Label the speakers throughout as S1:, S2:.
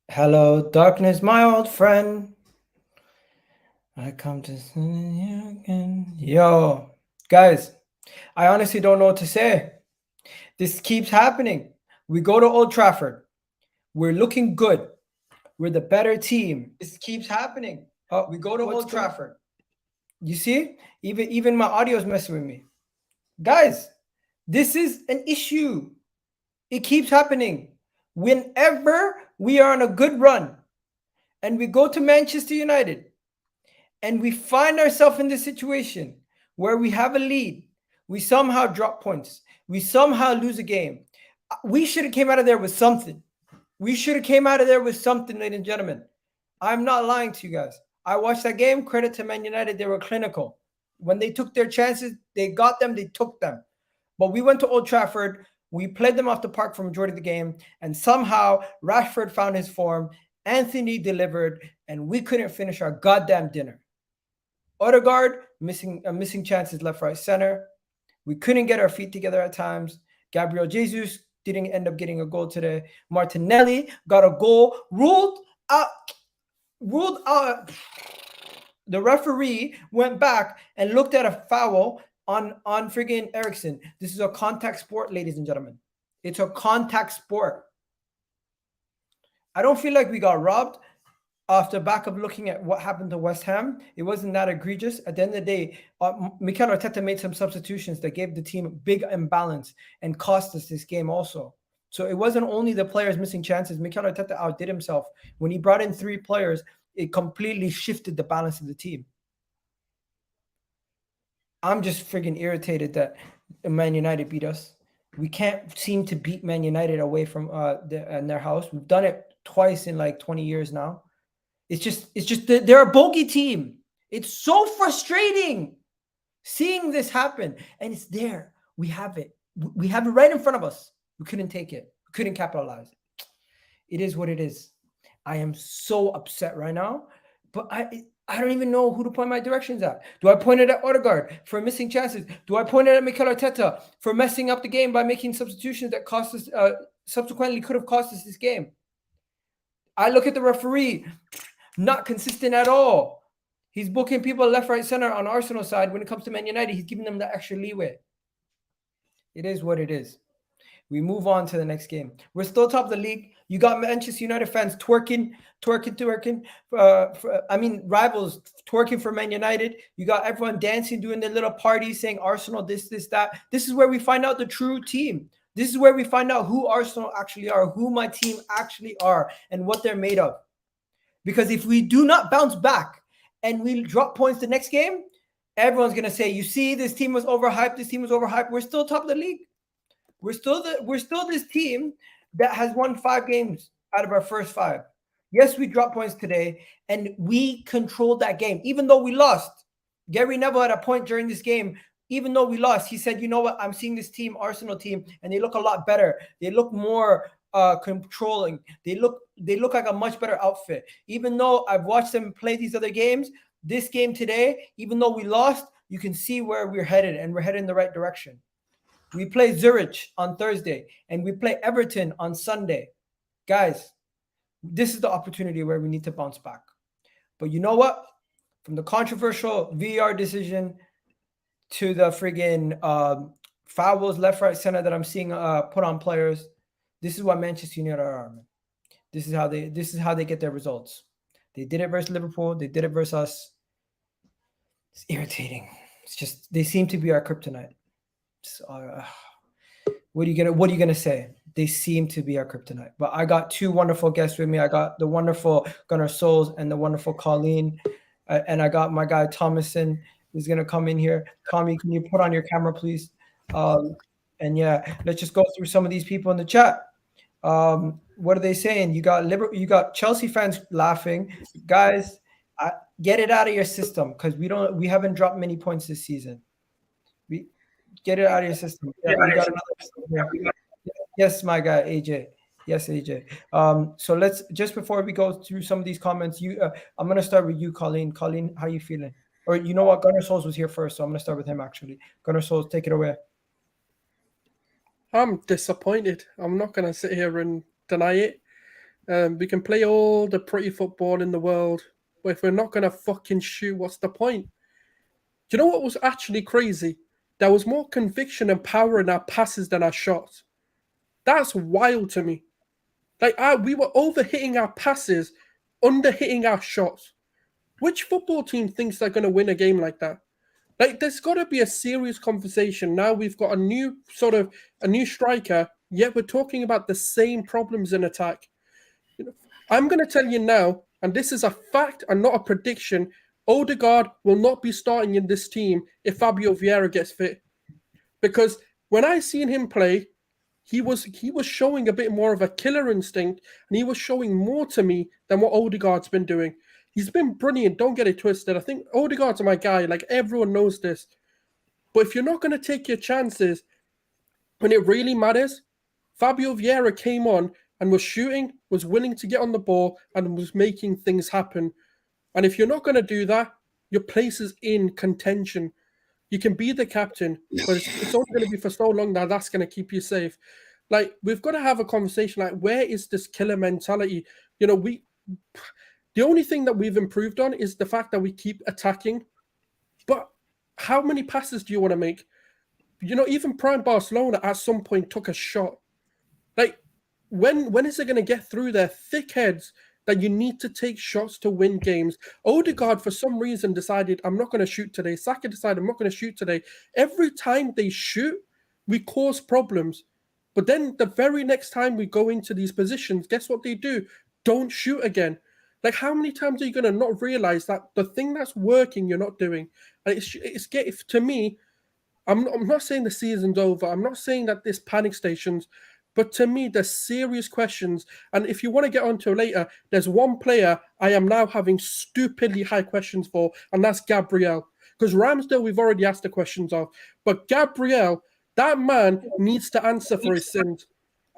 S1: Hello, darkness, my old friend. I come to see you again. Yo, guys, I honestly don't know what to say. This keeps happening. We go to Old Trafford. We're looking good. We're the better team. This keeps happening. We go to Old Trafford. You see? Even my audio is messing with me. Guys, this is an issue. It keeps happening. Whenever we are on a good run and we go to Manchester United, and we find ourselves in this situation where we have a lead, we somehow drop points, we somehow lose a game. We should have came out of there with something. Ladies and gentlemen. I'm not lying to you guys. I watched that game. Credit to Man United. They were clinical. When they took their chances, they got them, they took them. But we went to Old Trafford. We played them off the park for majority of the game. And somehow Rashford found his form. Antony delivered. And we couldn't finish our goddamn dinner. Odegaard missing chances left, right, center. We couldn't get our feet together at times. Gabriel Jesus didn't end up getting a goal today. Martinelli got a goal ruled out. The referee went back and looked at a foul on friggin' Ericsson. This is a contact sport, ladies and gentlemen. It's a contact sport. I don't feel like we got robbed. Off the back of looking at what happened to West Ham, it wasn't that egregious. At the end of the day, Mikel Arteta made some substitutions that gave the team a big imbalance and cost us this game also. So it wasn't only the players missing chances. Mikel Arteta outdid himself. When he brought in 3 players, it completely shifted the balance of the team. I'm just friggin' irritated that Man United beat us. We can't seem to beat Man United away from in their house. We've done it twice in like 20 years now. It's just they're a bogey team. It's so frustrating seeing this happen, and it's there. We have it. We have it right in front of us. We couldn't take it. We couldn't capitalize. It is what it is. I am so upset right now, but I don't even know who to point my directions at. Do I point it at Odegaard for missing chances? Do I point it at Mikel Arteta for messing up the game by making substitutions that cost us subsequently could have cost us this game? I look at the referee. Not consistent at all. He's booking people left, right, center on Arsenal side. When it comes to Man United, he's giving them the extra leeway. It is what it is. We move on to the next game. We're still top of the league. You got Manchester United fans twerking. Rivals twerking for Man United. You got everyone dancing, doing their little parties, saying Arsenal this, that. This is where we find out the true team. This is where we find out who Arsenal actually are, who my team actually are, and what they're made of. Because if we do not bounce back and we drop points the next game, everyone's going to say, you see, this team was overhyped. We're still top of the league. We're still this team that has won 5 games out of our first 5. Yes, we dropped points today, and we controlled that game, even though we lost. Gary Neville at a point during this game, even though we lost, he said, you know what, I'm seeing this team, Arsenal team, and they look a lot better. They look more controlling. They look like a much better outfit. Even though I've watched them play these other games, this game today, even though we lost, you can see where we're headed, and we're headed in the right direction. We play Zurich on Thursday, and we play Everton on Sunday. Guys, this is the opportunity where we need to bounce back. But you know what? From the controversial VAR decision to the friggin' fouls left, right, center that I'm seeing put on players, this is what Manchester United are, man. This is how they get their results. They did it versus Liverpool. They did it versus us. It's irritating. It's just they seem to be our kryptonite. What are you gonna say? They seem to be our kryptonite. But I got 2 wonderful guests with me. I got the wonderful Gunnar Souls and the wonderful Colleen, and I got my guy Thomason who's gonna come in here. Tommy, can you put on your camera, please? And yeah, let's just go through some of these people in the chat. What are they saying? You got Chelsea fans laughing, guys. Get it out of your system because we haven't dropped many points this season. We get it out of your system. Yeah, we got another. Yeah. Yes, my guy AJ. Yes, AJ. So let's just before we go through some of these comments, I'm gonna start with you, Colleen. Colleen, how you feeling? Or you know what, Gunnar Souls was here first, so I'm gonna start with him actually. Gunnar Souls, take it away.
S2: I'm disappointed. I'm not going to sit here and deny it. We can play all the pretty football in the world, but if we're not going to fucking shoot, what's the point? Do you know what was actually crazy? There was more conviction and power in our passes than our shots. That's wild to me. Like, we were over-hitting our passes, under-hitting our shots. Which football team thinks they're going to win a game like that? Like, there's got to be a serious conversation. Now we've got a new striker, yet we're talking about the same problems in attack. I'm going to tell you now, and this is a fact and not a prediction, Odegaard will not be starting in this team if Fabio Vieira gets fit. Because when I seen him play, he was showing a bit more of a killer instinct, and he was showing more to me than what Odegaard's been doing. He's been brilliant, don't get it twisted. I think Odegaard's my guy, like everyone knows this. But if you're not going to take your chances when it really matters, Fabio Vieira came on and was shooting, was willing to get on the ball, and was making things happen. And if you're not going to do that, your place is in contention. You can be the captain, but it's only going to be for so long that that's going to keep you safe. Like, we've got to have a conversation, like, where is this killer mentality? You know, the only thing that we've improved on is the fact that we keep attacking. But how many passes do you want to make? You know, even prime Barcelona at some point took a shot. Like, when is it going to get through their thick heads that you need to take shots to win games? Odegaard, for some reason, decided, I'm not going to shoot today. Saka decided, I'm not going to shoot today. Every time they shoot, we cause problems. But then the very next time we go into these positions, guess what they do? Don't shoot again. Like, how many times are you going to not realize that the thing that's working, you're not doing? And to me, I'm not saying the season's over. I'm not saying that this panic stations, but to me, there's serious questions. And if you want to get onto it later, there's one player I am now having stupidly high questions for, and that's Gabriel. Because Ramsdale, we've already asked the questions of. But Gabriel, that man needs to answer for his sins.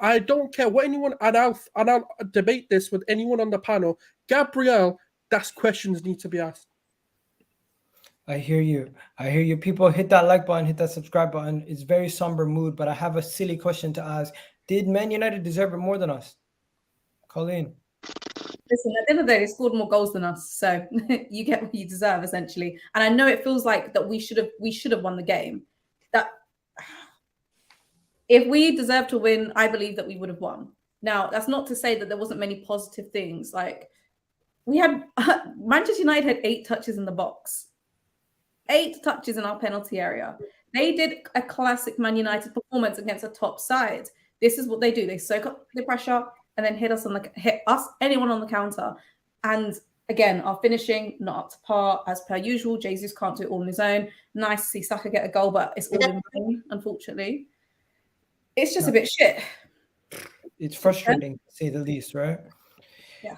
S2: I don't care what anyone, and I'll debate this with anyone on the panel. Gabriel, that's questions need to be asked.
S1: I hear you. People, hit that like button, hit that subscribe button. It's very somber mood, but I have a silly question to ask. Did Man United deserve it more than us? Colleen.
S3: Listen, at the end of the day, they scored more goals than us, so you get what you deserve, essentially. And I know it feels like that we should have won the game. That if we deserved to win, I believe that we would have won. Now, that's not to say that there wasn't many positive things. Like, we had Manchester United had 8 touches in the box, 8 touches in our penalty area. They did a classic Man United performance against a top side. This is what they do. They soak up the pressure and then hit anyone on the counter. And again, our finishing not up to par as per usual. Jesus can't do it all on his own. Nice to see Saka get a goal, but it's all in vain, unfortunately. It's just a bit shit.
S1: It's frustrating, to say the least, right?
S3: Yeah.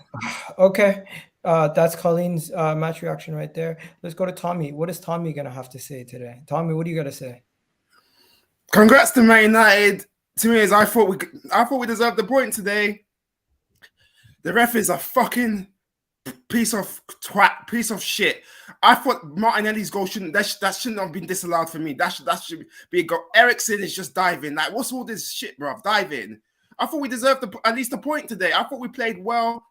S1: Okay. That's Colleen's match reaction right there. Let's go to Tommy. What is Tommy going to have to say today? Tommy, what do you got to say?
S4: Congrats to Man United. To me, I thought we deserved the point today. The ref is a fucking piece of shit. I thought Martinelli's goal shouldn't have been disallowed for me. That should be a goal. Eriksen is just diving. Like, what's all this shit, bruv? Diving. I thought we deserved at least a point today. I thought we played well.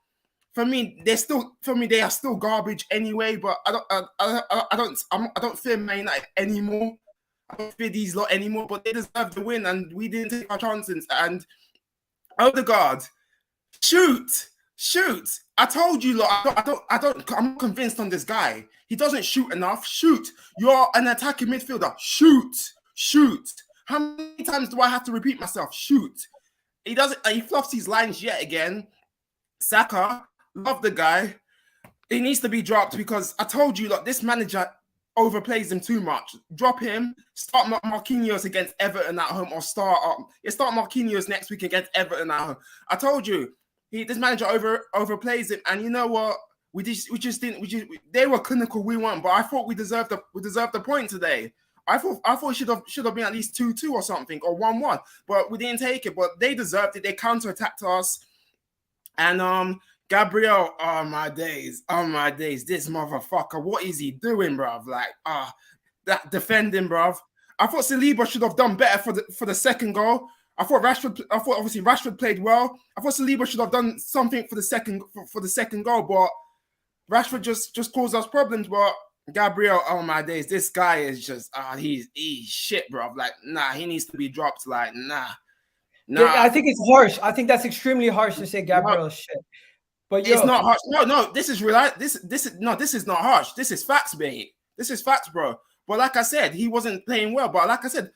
S4: For me, they are still garbage anyway. But I don't fear Man United anymore. I don't fear these lot anymore. But they deserve the win, and we didn't take our chances. And Odegaard, shoot. I told you, lot. I'm not convinced on this guy. He doesn't shoot enough. Shoot. You're an attacking midfielder. Shoot. How many times do I have to repeat myself? Shoot. He doesn't. He fluffs his lines yet again. Saka, love the guy. He needs to be dropped because I told you, look, this manager overplays him too much. Drop him. Start Marquinhos against Everton at home, or start Marquinhos next week against Everton at home. I told you, this manager overplays him, and you know what? They were clinical. We won, but I thought we deserved the point today. I thought it should have been at least 2-2 or something, or 1-1, but we didn't take it. But they deserved it. They counterattacked us, and Gabriel, oh my days, this motherfucker, what is he doing, bruv? Like, that defending, bruv. I thought Saliba should have done better for the second goal. I thought obviously Rashford played well. I thought Saliba should have done something for the second goal, but Rashford just caused us problems. But Gabriel, oh my days, this guy is just he's shit, bro. Like, nah, he needs to be dropped. Like, nah.
S1: Yeah, I think it's harsh. I think that's extremely harsh to say Gabriel is shit. But
S4: it's not harsh. No, this is real. This is not harsh. This is facts, mate. This is facts, bro. But like I said, he wasn't playing well. But like I said,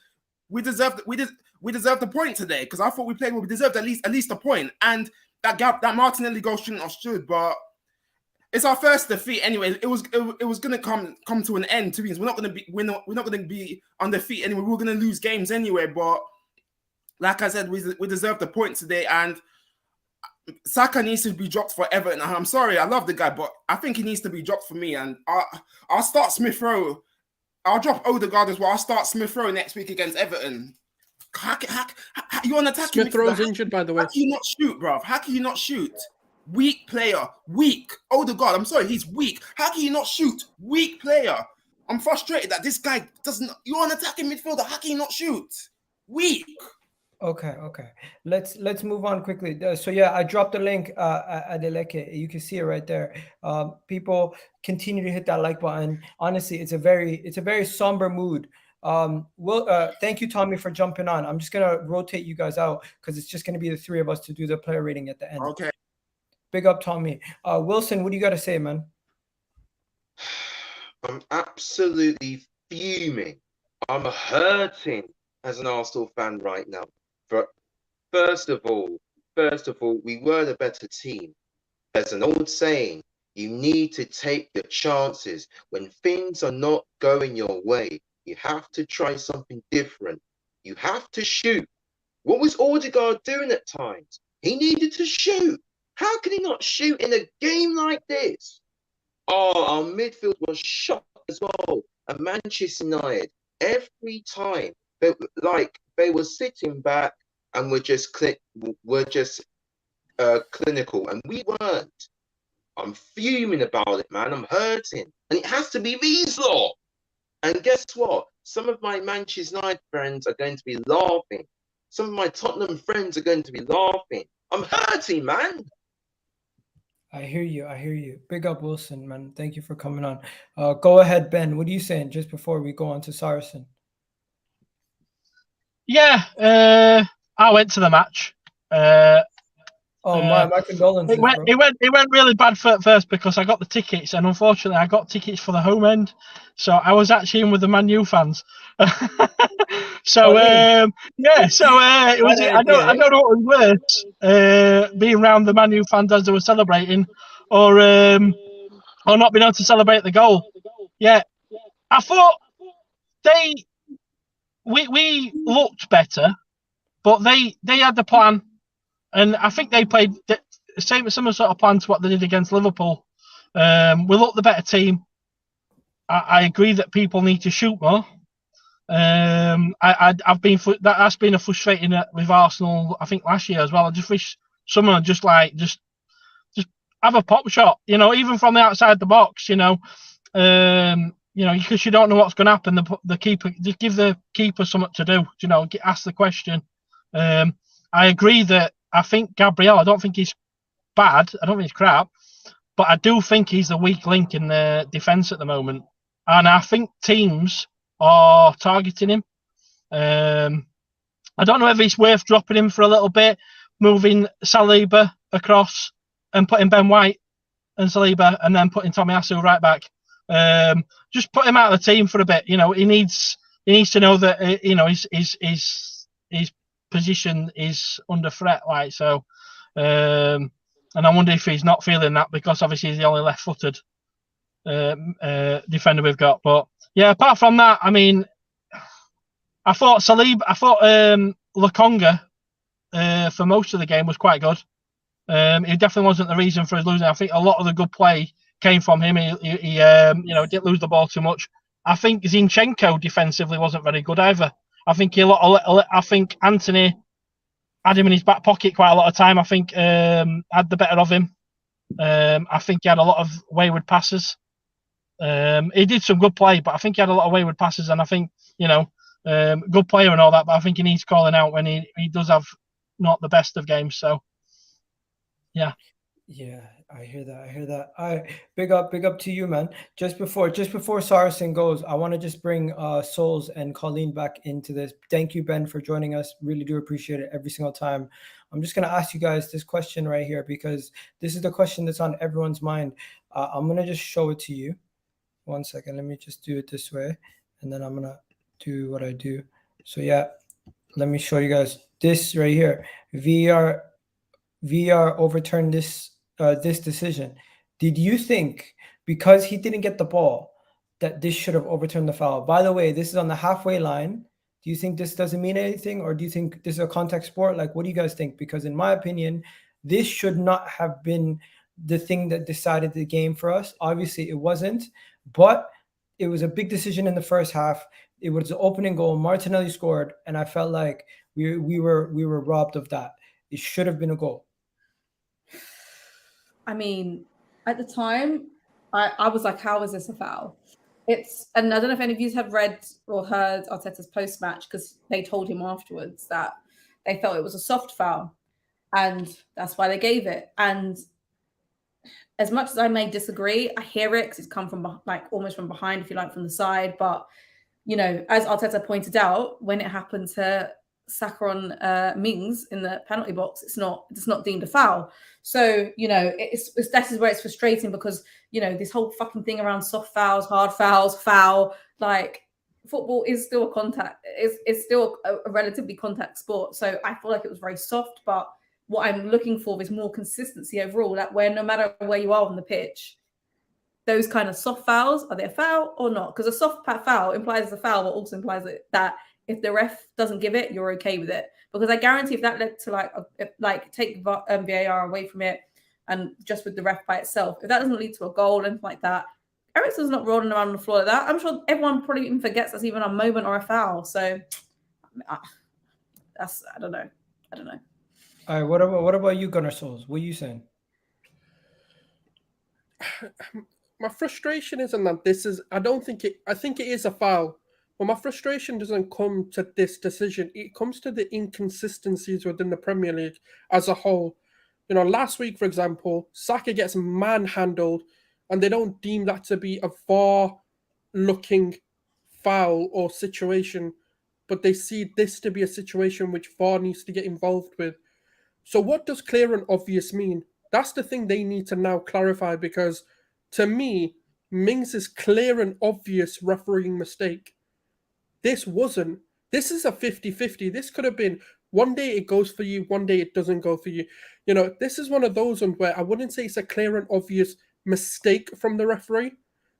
S4: we deserved the point today because I thought we played well. We deserved at least a point. And that Martinelli goal shouldn't have stood. But it's our first defeat anyway. It was gonna come to an end. To be honest, we're not gonna be on defeat anyway. We're gonna lose games anyway. But like I said, we deserve the point today. And Saka needs to be dropped for Everton. I'm sorry, I love the guy, but I think he needs to be dropped for me. And I'll start Smith Rowe. I'll drop Odegaard as well. I'll start Smith Rowe next week against Everton. You on attacking?
S2: Smith Rowe's injured, by the way.
S4: How can you not shoot, bro? How can you not shoot? Weak player. Weak. Odegaard, I'm sorry, he's weak. How can you not shoot? Weak player. I'm frustrated that this guy doesn't. You're an attacking midfielder. How can you not shoot? Weak.
S1: Okay. Let's move on quickly. So yeah, I dropped the link at Adeleke. You can see it right there. People continue to hit that like button. Honestly, it's a very somber mood. Thank you, Tommy, for jumping on. I'm just gonna rotate you guys out because it's just gonna be the three of us to do the player rating at the end.
S4: Okay.
S1: Big up, Tommy. Wilson, what do you got to say, man?
S5: I'm absolutely fuming. I'm hurting as an Arsenal fan right now. But first of all, we were the better team. There's an old saying, you need to take your chances. When things are not going your way, you have to try something different. You have to shoot. What was Odegaard doing at times? He needed to shoot. How can he not shoot in a game like this? Oh, our midfield was shot as well. And Manchester United, every time, they were sitting back and were just clinical, and we weren't. I'm fuming about it, man. I'm hurting, and it has to be these lot. And guess what? Some of my Manchester United friends are going to be laughing. Some of my Tottenham friends are going to be laughing. I'm hurting, man.
S1: I hear you. Big up, Wilson, man. Thank you for coming on. Go ahead, Ben. What are you saying just before we go on to Saracen?
S6: Yeah, I went to the match.
S1: My condolences.
S6: It went really bad for at first because I got the tickets, and unfortunately, I got tickets for the home end, so I was actually in with the Man U fans. So it was. I don't know what was worse, being around the Man U fans as they were celebrating, or not being able to celebrate the goal. Yeah, I thought we looked better, but they had the plan, and I think they played the same similar sort of plan to what they did against Liverpool. We looked the better team. I agree that people need to shoot more. That's been a frustrating with Arsenal. I think last year as well. I just wish someone would just have a pop shot, even from the outside the box, because you don't know what's going to happen. The keeper, just give the keeper something to do. Ask the question. I agree that I think Gabriel. I don't think he's bad. I don't think he's crap, but I do think he's the weak link in the defence at the moment, and I think teams are targeting him. I don't know if it's worth dropping him for a little bit, moving Saliba across and putting Ben White and Saliba, and then putting Tomiyasu right back. Just put him out of the team for a bit. He needs to know that his position is under threat. And I wonder if he's not feeling that because obviously he's the only left-footed defender we've got. But yeah, apart from that, I mean, I thought Lokonga for most of the game was quite good. He definitely wasn't the reason for his losing. I think a lot of the good play came from him. He didn't lose the ball too much. I think Zinchenko defensively wasn't very good either. I think I think Antony had him in his back pocket quite a lot of time. I think had the better of him. I think he had a lot of wayward passes. He did some good play, but I think he had a lot of wayward passes, and I think Good player and all that, but I think he needs calling out when he does have not the best of games. So, yeah.
S1: Yeah, I hear that. Big up to you, man. Just before Saracen goes, I want to just bring Sulz and Colleen back into this. Thank you, Ben, for joining us. Really do appreciate it every single time. I'm just gonna ask you guys this question right here because this is the question that's on everyone's mind. I'm gonna just show it to you. 1 second. Let me just do it this way, and then I'm gonna do what I do. So yeah, let me show you guys this right here. VR overturned this decision. Did you think because he didn't get the ball that this should have overturned the foul? By the way, this is on the halfway line. Do you think this doesn't mean anything, or do you think this is a contact sport? Like, what do you guys think? Because in my opinion, this should not have been the thing that decided the game for us. Obviously, it wasn't, but it was a big decision in the first half. It was the opening goal. Martinelli scored, and I felt like we were robbed of that. It should have been a goal.
S3: I mean, at the time, I was like, how is this a foul? And I don't know if any of you have read or heard Arteta's post-match, because they told him afterwards that they felt it was a soft foul, and that's why they gave it. And as much as I may disagree, I hear it because it's come from like almost from behind, if you like, from the side. But, you know, as Arteta pointed out, when it happened to Saka on Mings in the penalty box, it's not deemed a foul. So, you know, that is where it's frustrating, because, you know, this whole fucking thing around soft fouls, hard fouls, foul, like, football is still a contact. It's still a relatively contact sport. So I feel like it was very soft, but what I'm looking for is more consistency overall, that where no matter where you are on the pitch, those kind of soft fouls, are they a foul or not? Because a soft foul implies a foul, but also implies that if the ref doesn't give it, you're okay with it. Because I guarantee if that led to take VAR away from it, and just with the ref by itself, if that doesn't lead to a goal and anything like that, Eriksen's not rolling around on the floor like that. I'm sure everyone probably even forgets that's even a moment or a foul. So I don't know.
S1: All right, what about you, Gunnar Souls? What are you saying?
S2: My frustration isn't that I think it is a foul. But my frustration doesn't come to this decision. It comes to the inconsistencies within the Premier League as a whole. You know, last week, for example, Saka gets manhandled, and they don't deem that to be a VAR-looking foul or situation, but they see this to be a situation which VAR needs to get involved with. So what does clear and obvious mean? That's the thing they need to now clarify, because to me, Mings is clear and obvious refereeing mistake. This wasn't. This is a 50-50. This could have been one day it goes for you, one day it doesn't go for you. You know, this is one of those ones where I wouldn't say it's a clear and obvious mistake from the referee.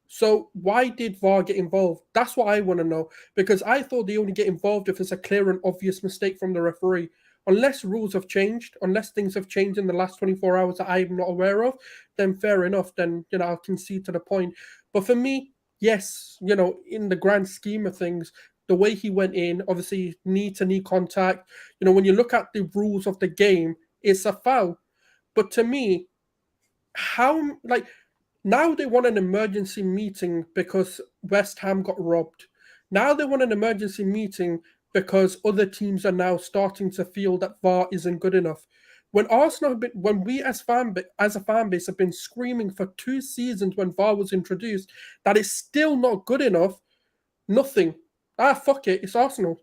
S2: So why did VAR get involved? That's what I want to know, because I thought they only get involved if it's a clear and obvious mistake from the referee. Unless rules have changed, unless things have changed in the last 24 hours that I'm not aware of, then fair enough, then, you know, I'll concede to the point. But for me, yes, you know, in the grand scheme of things, the way he went in, obviously knee-to-knee contact, you know, when you look at the rules of the game, it's a foul. But to me, now they want an emergency meeting because West Ham got robbed. Now they want an emergency meeting because other teams are now starting to feel that VAR isn't good enough. When we as a fan base have been screaming for 2 seasons when VAR was introduced that it's still not good enough, nothing. Fuck it, it's Arsenal.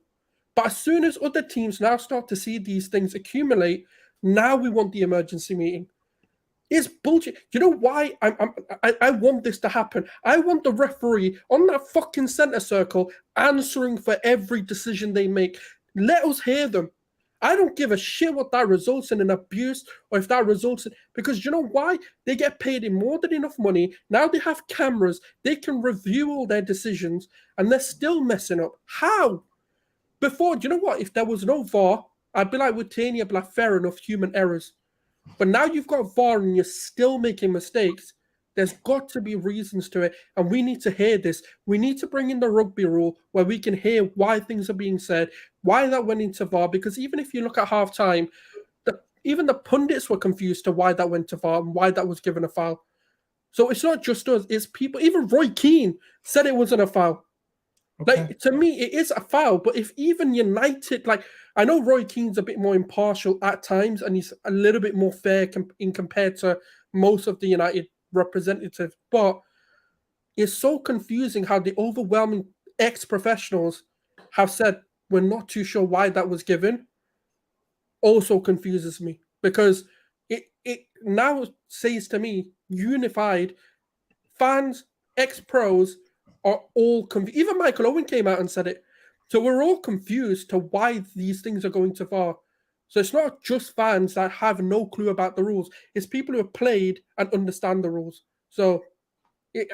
S2: But as soon as other teams now start to see these things accumulate, now we want the emergency meeting. It's bullshit. You know why I want this to happen? I want the referee on that fucking centre circle answering for every decision they make. Let us hear them. I don't give a shit what that results in an abuse, or if that results in... Because you know why? They get paid in more than enough money. Now they have cameras. They can review all their decisions, and they're still messing up. How? Before, do you know what? If there was no VAR, I'd be like with Taney, I'd be like, fair enough, human errors. But now you've got VAR and you're still making mistakes. There's got to be reasons to it, and we need to hear this. We need to bring in the rugby rule where we can hear why things are being said, why that went into VAR, because even if you look at half-time, even the pundits were confused to why that went to VAR and why that was given a foul. So it's not just us, it's people. Even Roy Keane said it wasn't a foul.
S1: Okay.
S2: Like, to me, it is a foul. But if even United, like, I know Roy Keane's a bit more impartial at times, and he's a little bit more fair in compared to most of the United representatives, but it's so confusing how the overwhelming ex-professionals have said we're not too sure why that was given. Also confuses me, because it now says to me, unified fans, ex-pros are all confused. Even Michael Owen came out and said it. So we're all confused to why these things are going so far. So it's not just fans that have no clue about the rules. It's people who have played and understand the rules. So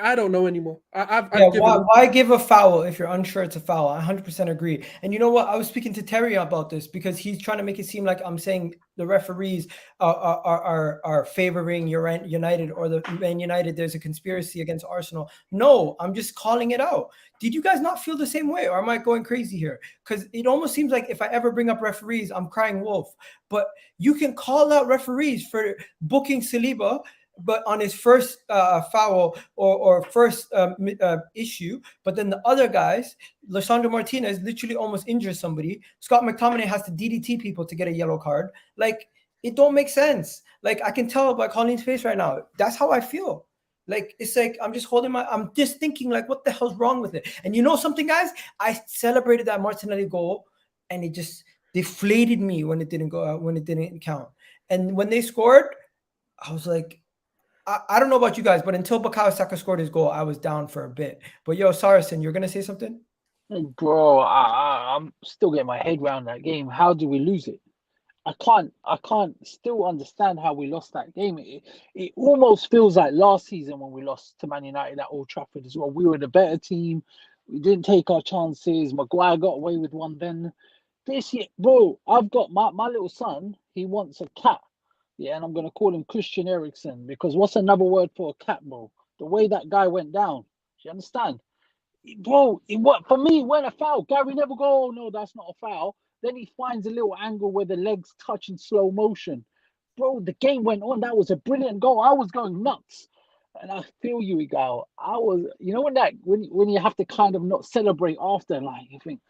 S2: I don't know anymore. I've given
S1: why give a foul if you're unsure it's a foul? I 100% agree. And you know what? I was speaking to Terry about this because he's trying to make it seem like I'm saying the referees are favoring United, or the Man United. There's a conspiracy against Arsenal. No, I'm just calling it out. Did you guys not feel the same way, or am I going crazy here? Because it almost seems like if I ever bring up referees, I'm crying wolf. But you can call out referees for booking Saliba, but on his first foul or first issue, but then the other guys, Lisandro Martinez literally almost injures somebody. Scott McTominay has to DDT people to get a yellow card. Like, it don't make sense. Like, I can tell by Colleen's face right now. That's how I feel. Like, it's like I'm just thinking, like, what the hell's wrong with it? And you know something, guys? I celebrated that Martinelli goal, and it just deflated me when it didn't go out, when it didn't count. And when they scored, I was like, I don't know about you guys, but until Bukayo Saka scored his goal, I was down for a bit. But yo, Saracen, you're gonna say something?
S7: Bro, I'm still getting my head around that game. How do we lose it? I can't still understand how we lost that game. It almost feels like last season when we lost to Man United at Old Trafford as well. We were the better team. We didn't take our chances. Maguire got away with one then. This year, bro, I've got my little son. He wants a cat. Yeah, and I'm going to call him Christian Eriksen, because what's another word for a cat, bro? The way that guy went down. Do you understand? Bro, for me, it went a foul. Gary never go, oh, no, that's not a foul. Then he finds a little angle where the legs touch in slow motion. Bro, the game went on. That was a brilliant goal. I was going nuts. And I feel you, Egal. I was, you know, when you have to kind of not celebrate after, like, you think,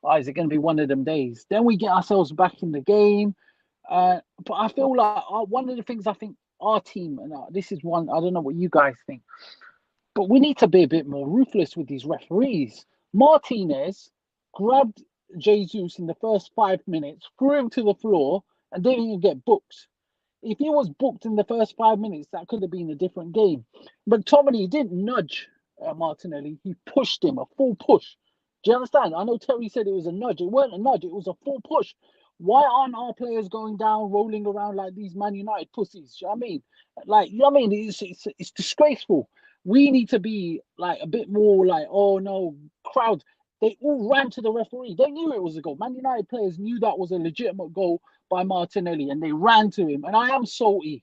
S7: oh, is it going to be one of them days? Then we get ourselves back in the game. But I feel like one of the things I think our team, and this is one, I don't know what you guys think, but we need to be a bit more ruthless with these referees. Martinez grabbed Jesus in the first 5 minutes, threw him to the floor, and didn't even get booked. If he was booked in the first 5 minutes, that could have been a different game. But McTominay didn't nudge Martinelli. He pushed him, a full push. Do you understand? I know Terry said it was a nudge. It wasn't a nudge. It was a full push. Why aren't our players going down, rolling around like these Man United pussies? You know what I mean? Like, you know what I mean? It's disgraceful. We need to be like a bit more like, oh no, crowd. They all ran to the referee. They knew it was a goal. Man United players knew that was a legitimate goal by Martinelli, and they ran to him. And I am salty.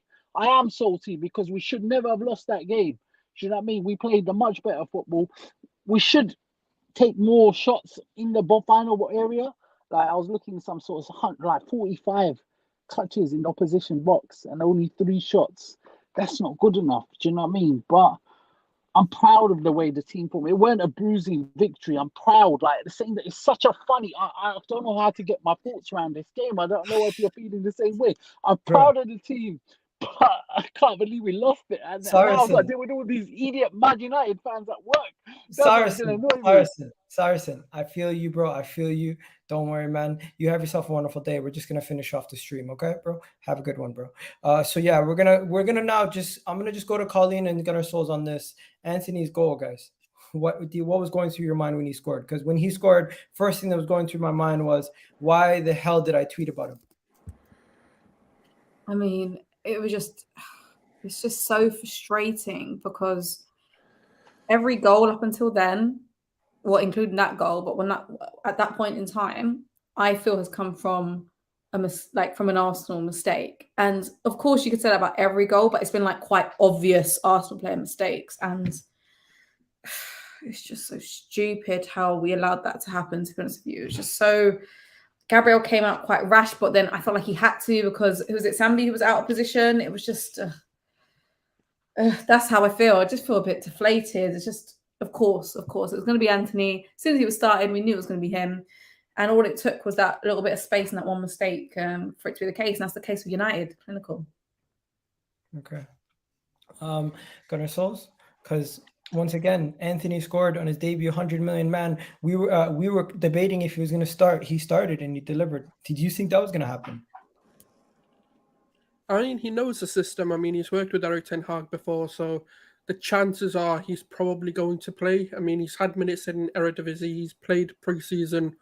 S7: Because we should never have lost that game. Do you know what I mean? We played the much better football. We should take more shots in the final area. Like, I was looking at some sort of hunt, like 45 touches in the opposition box and only 3 shots. That's not good enough. Do you know what I mean? But I'm proud of the way the team performed. It weren't a bruising victory. I'm proud. Like, saying that it's such a funny. I don't know how to get my thoughts around this game. I don't know if you're feeling the same way. I'm proud of the team, but I can't believe we lost it. And now I've got to deal with all these idiot Man United fans at work.
S1: Saracen, I feel you, bro. I feel you. Don't worry, man. You have yourself a wonderful day. We're just gonna finish off the stream, okay, bro? Have a good one, bro. So yeah, we're gonna now I'm gonna just go to Colleen and get our souls on this. Antony's goal, guys. What was going through your mind when he scored? Because when he scored, first thing that was going through my mind was, why the hell did I tweet about him?
S3: I mean, it's just so frustrating, because every goal up until then, well, including that goal, but at that point in time, I feel has come from from an Arsenal mistake. And of course, you could say that about every goal, but it's been like quite obvious Arsenal player mistakes, and it's just so stupid how we allowed that to happen. To be honest with you, it's just so. Gabriel came out quite rash, but then I felt like he had to, because was it Sambi who was out of position? It was just that's how I feel. I just feel a bit deflated. It's just Of course. It was going to be Antony. As soon as he was starting, we knew it was going to be him. And all it took was that little bit of space and that one mistake for it to be the case. And that's the case with United. Clinical.
S1: Okay. Gunnar Souls, because once again, Antony scored on his debut 100 million man. We were debating if he was going to start. He started and he delivered. Did you think that was going to happen?
S2: I mean, he knows the system. I mean, he's worked with Erik Ten Hag before, so the chances are he's probably going to play. I mean, he's had minutes in Eredivisie. He's played pre-season.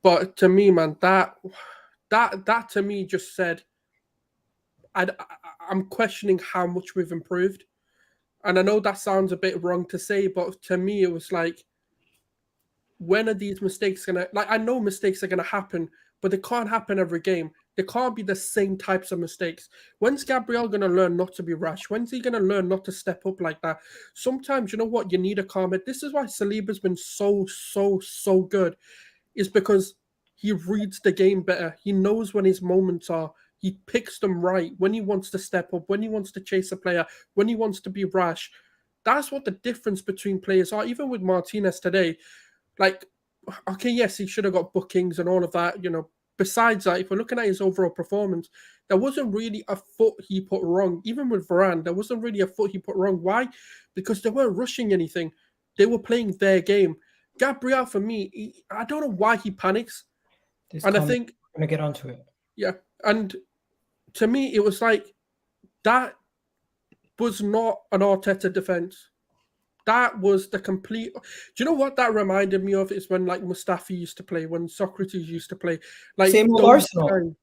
S2: But to me, man, that to me just said, I'm questioning how much we've improved. And I know that sounds a bit wrong to say, but to me, it was like, when are these mistakes going to... Like, I know mistakes are going to happen, but they can't happen every game. They can't be the same types of mistakes. When's Gabriel going to learn not to be rash? When's he going to learn not to step up like that? Sometimes, you know what? You need a calm head. This is why Saliba's been so good. Is because he reads the game better. He knows when his moments are. He picks them right. When he wants to step up, when he wants to chase a player, when he wants to be rash. That's what the difference between players are. Even with Martinez today, like, okay, yes, he should have got bookings and all of that, you know. Besides that, if we're looking at his overall performance, there wasn't really a foot he put wrong. Even with Varane, there wasn't really a foot he put wrong. Why? Because they weren't rushing anything. They were playing their game. Gabriel, for me, I don't know why he panics. And I think...
S1: I'm going to get onto it.
S2: Yeah, and to me, it was like, that was not an Arteta defense. That was the complete... Do you know what that reminded me of? Is when, like, Mustafi used to play, when Socrates used to play. Like,
S1: same old Arsenal.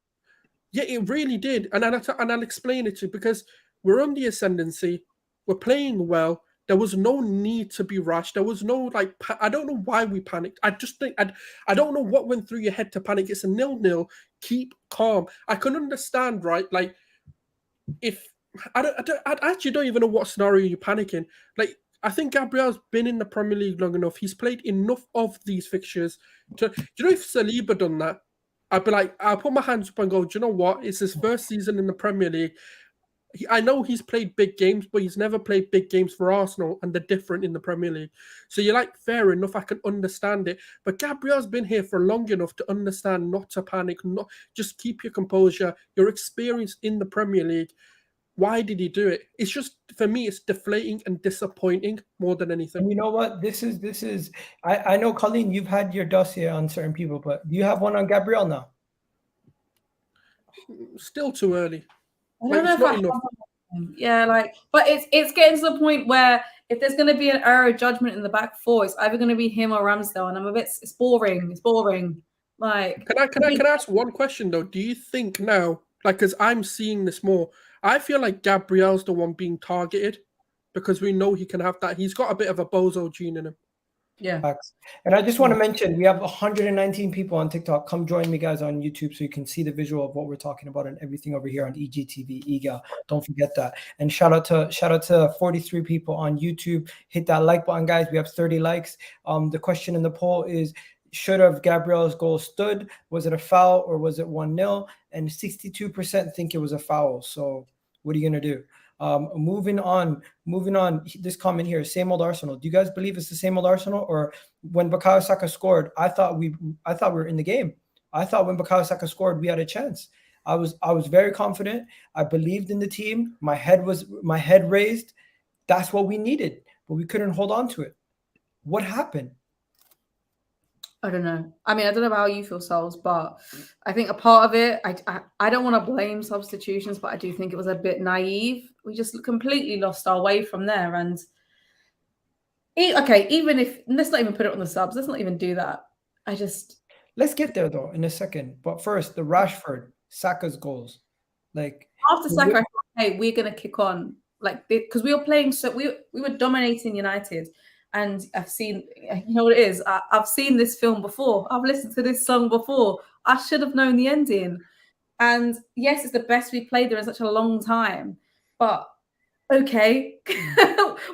S2: Yeah, it really did. And I'll explain it to you, because we're on the ascendancy. We're playing well. There was no need to be rash. There was no, like... I don't know why we panicked. I just think... I don't know what went through your head to panic. It's a 0-0. Keep calm. I can understand, right? Like, if... I actually don't even know what scenario you're panicking. Like, I think Gabriel's been in the Premier League long enough. He's played enough of these fixtures. Do you know, if Saliba done that, I'd be like, I'll put my hands up and go, do you know what? It's his first season in the Premier League. I know he's played big games, but he's never played big games for Arsenal, and they're different in the Premier League. So you're like, fair enough, I can understand it. But Gabriel's been here for long enough to understand not to panic, not just keep your composure. You're experienced in the Premier League. Why did he do it? It's just, for me, it's deflating and disappointing more than anything.
S1: And you know what? This is. I know, Colleen, you've had your dossier on certain people, but do you have one on Gabriel now?
S2: Still too early.
S3: I don't know if I have. Yeah, like, but it's getting to the point where if there's going to be an error of judgment in the back four, it's either going to be him or Ramsdale, and it's boring. It's boring. Like,
S2: can I ask one question though? Do you think now, like, because I'm seeing this more, I feel like Gabriel's the one being targeted because we know he can have that. He's got a bit of a bozo gene in him.
S3: Yeah.
S1: And I just want to mention, we have 119 people on TikTok. Come join me, guys, on YouTube so you can see the visual of what we're talking about and everything over here on EGTV, Egal. Don't forget that. And shout out to 43 people on YouTube. Hit that like button, guys. We have 30 likes. The question in the poll is, should have Gabriel's goal stood? Was it a foul or was it 1-0? And 62% think it was a foul. So what are you going to do? Moving on. This comment here, same old Arsenal. Do you guys believe it's the same old Arsenal? Or when Bukayo Saka scored, I thought we were in the game. I thought when Bukayo Saka scored, we had a chance. I was very confident. I believed in the team. My head raised. That's what we needed, but we couldn't hold on to it. What happened?
S3: I don't know. I mean, I don't know how you feel, Souls, but I think a part of it, I don't want to blame substitutions, but I do think it was a bit naive. We just completely lost our way from there. And even if, let's not even put it on the subs. Let's not even do that.
S1: Let's get there though in a second. But first, the Rashford, Saka's goals. Like,
S3: after Saka, I thought, hey, we're gonna kick on, like, because we were playing, so we were dominating United. And I've seen, you know what it is? I've seen this film before. I've listened to this song before. I should have known the ending. And yes, it's the best we've played there in such a long time. But okay,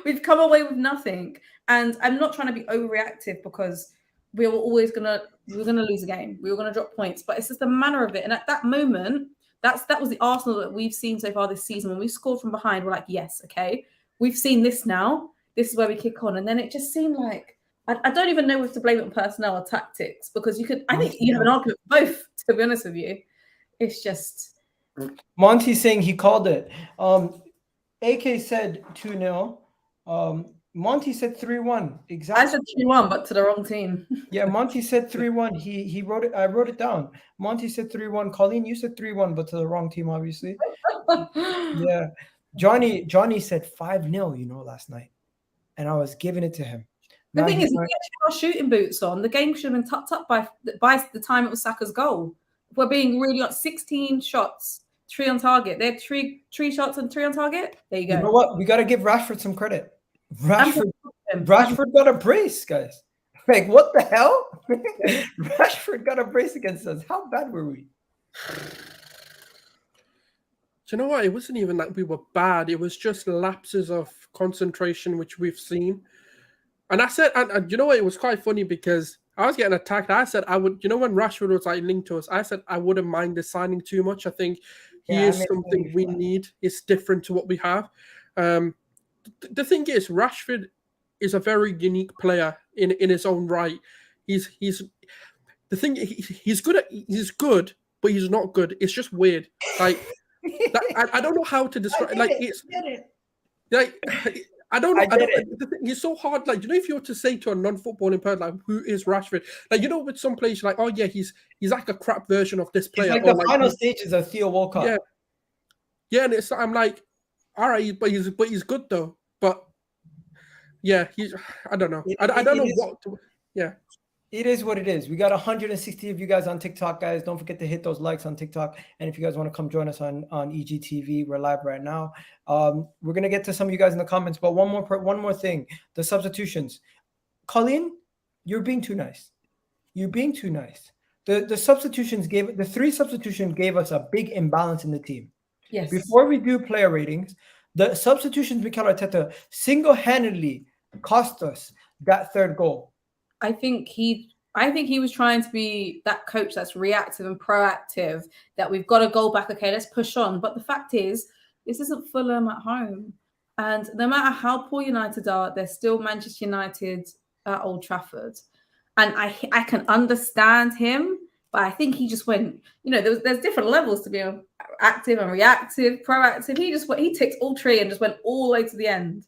S3: we've come away with nothing. And I'm not trying to be overreactive because we were gonna lose a game. We were gonna drop points. But it's just the manner of it. And at that moment, that was the Arsenal that we've seen so far this season. When we scored from behind, we're like, yes, okay, we've seen this now. this is where we kick on. And then it just seemed like, I don't even know if to blame it on personnel or tactics, because I think you have an argument for both, to be honest with you. It's just...
S1: Monty's saying he called it. AK said 2-0. Monty said 3-1. Exactly.
S3: I said 3-1, but to the wrong team.
S1: Yeah, Monty said 3-1. He wrote it. I wrote it down. Monty said 3-1. Colleen, you said 3-1, but to the wrong team, obviously. Yeah. Johnny said 5-0, last night. And I was giving it to him.
S3: The thing is, if we actually had our shooting boots on, the game should have been tucked up by the time it was Saka's goal. We're being really on 16 shots, 3 on target. They had three shots and 3 on target. There you go.
S1: You know what? We got to give Rashford some credit. Rashford got a brace, guys. Like, what the hell? Rashford got a brace against us. How bad were we?
S2: Do you know what? It wasn't even that we were bad. It was just lapses of concentration, which we've seen. And I said, and you know what? It was quite funny because I was getting attacked. I said I would, when Rashford was like linked to us, I said I wouldn't mind the signing too much. I think he is something we need. It's different to what we have. The thing is, Rashford is a very unique player in his own right. He's good, but he's not good. It's just weird. Like I don't know how to describe. I don't know. He's so hard. Like, if you were to say to a non-footballing person, like, who is Rashford? Like, with some players, like, oh yeah, he's like a crap version of this player.
S1: He's like the final stages of Theo Walcott.
S2: Yeah, and I'm like, all right, but he's good though. But yeah, I don't know. I don't know what to. Yeah.
S1: It is what it is. We got 160 of you guys on TikTok, guys. Don't forget to hit those likes on TikTok. And if you guys want to come join us on EGTV, we're live right now. We're gonna get to some of you guys in the comments, but one more thing: the substitutions. Colleen, you're being too nice. You're being too nice. The substitutions the 3 substitutions gave us a big imbalance in the team.
S3: Yes.
S1: Before we do player ratings, the substitutions Mikel Arteta single-handedly cost us that 3rd goal.
S3: I think he was trying to be that coach that's reactive and proactive, that we've got a goal back. Okay, let's push on. But the fact is, this isn't Fulham at home. And no matter how poor United are, they're still Manchester United at Old Trafford. And I can understand him, but I think he just went, there's different levels to be active and reactive, proactive. He ticked all 3 and just went all the way to the end.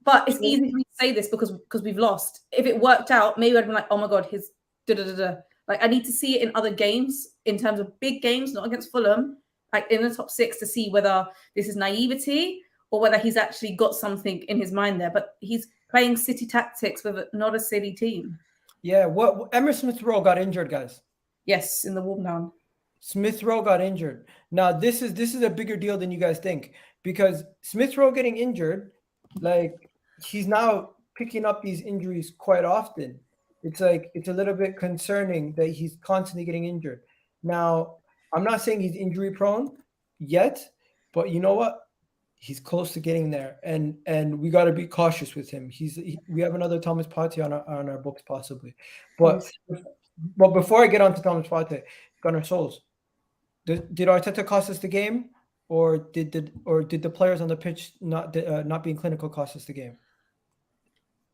S3: But it's easy for me to say this because we've lost. If it worked out, maybe I'd be like, oh my God, his da-da-da-da. Like, I need to see it in other games, in terms of big games, not against Fulham, like in the top 6, to see whether this is naivety or whether he's actually got something in his mind there. But he's playing City tactics with not a City team.
S1: Yeah, Emile Smith Rowe got injured, guys.
S3: Yes, in the warm down.
S1: Smith Rowe got injured. Now, this is a bigger deal than you guys think, because Smith Rowe getting injured, like, he's now picking up these injuries quite often. It's a little bit concerning that he's constantly getting injured. Now, I'm not saying he's injury prone yet, but you know what? He's close to getting there, and we got to be cautious with him. We have another Thomas Partey on our books possibly, but before I get on to Thomas Partey, Gunnar Souls, did Arteta cost us the game, or did the players on the pitch not being clinical cost us the game?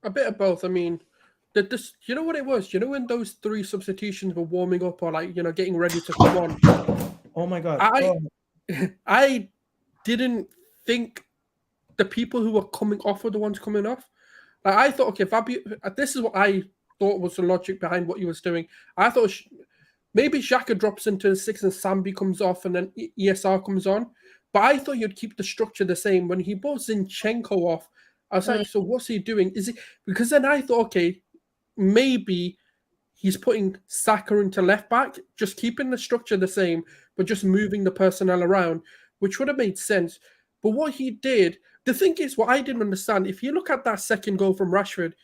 S2: A bit of both. I mean, you know what it was? When those 3 substitutions were warming up or getting ready to come on.
S1: Oh my God!
S2: I didn't think the people who were coming off were the ones coming off. Like, I thought, okay, Fabio. This is what I thought was the logic behind what he was doing. I thought maybe Xhaka drops into the 6 and Sambi comes off, and then ESR comes on. But I thought you'd keep the structure the same. When he brought Zinchenko off, I was like, so what's he doing? Because then I thought, okay, maybe he's putting Saka into left back, just keeping the structure the same, but just moving the personnel around, which would have made sense. But what he did, the thing is, what I didn't understand, if you look at that 2nd goal from Rashford,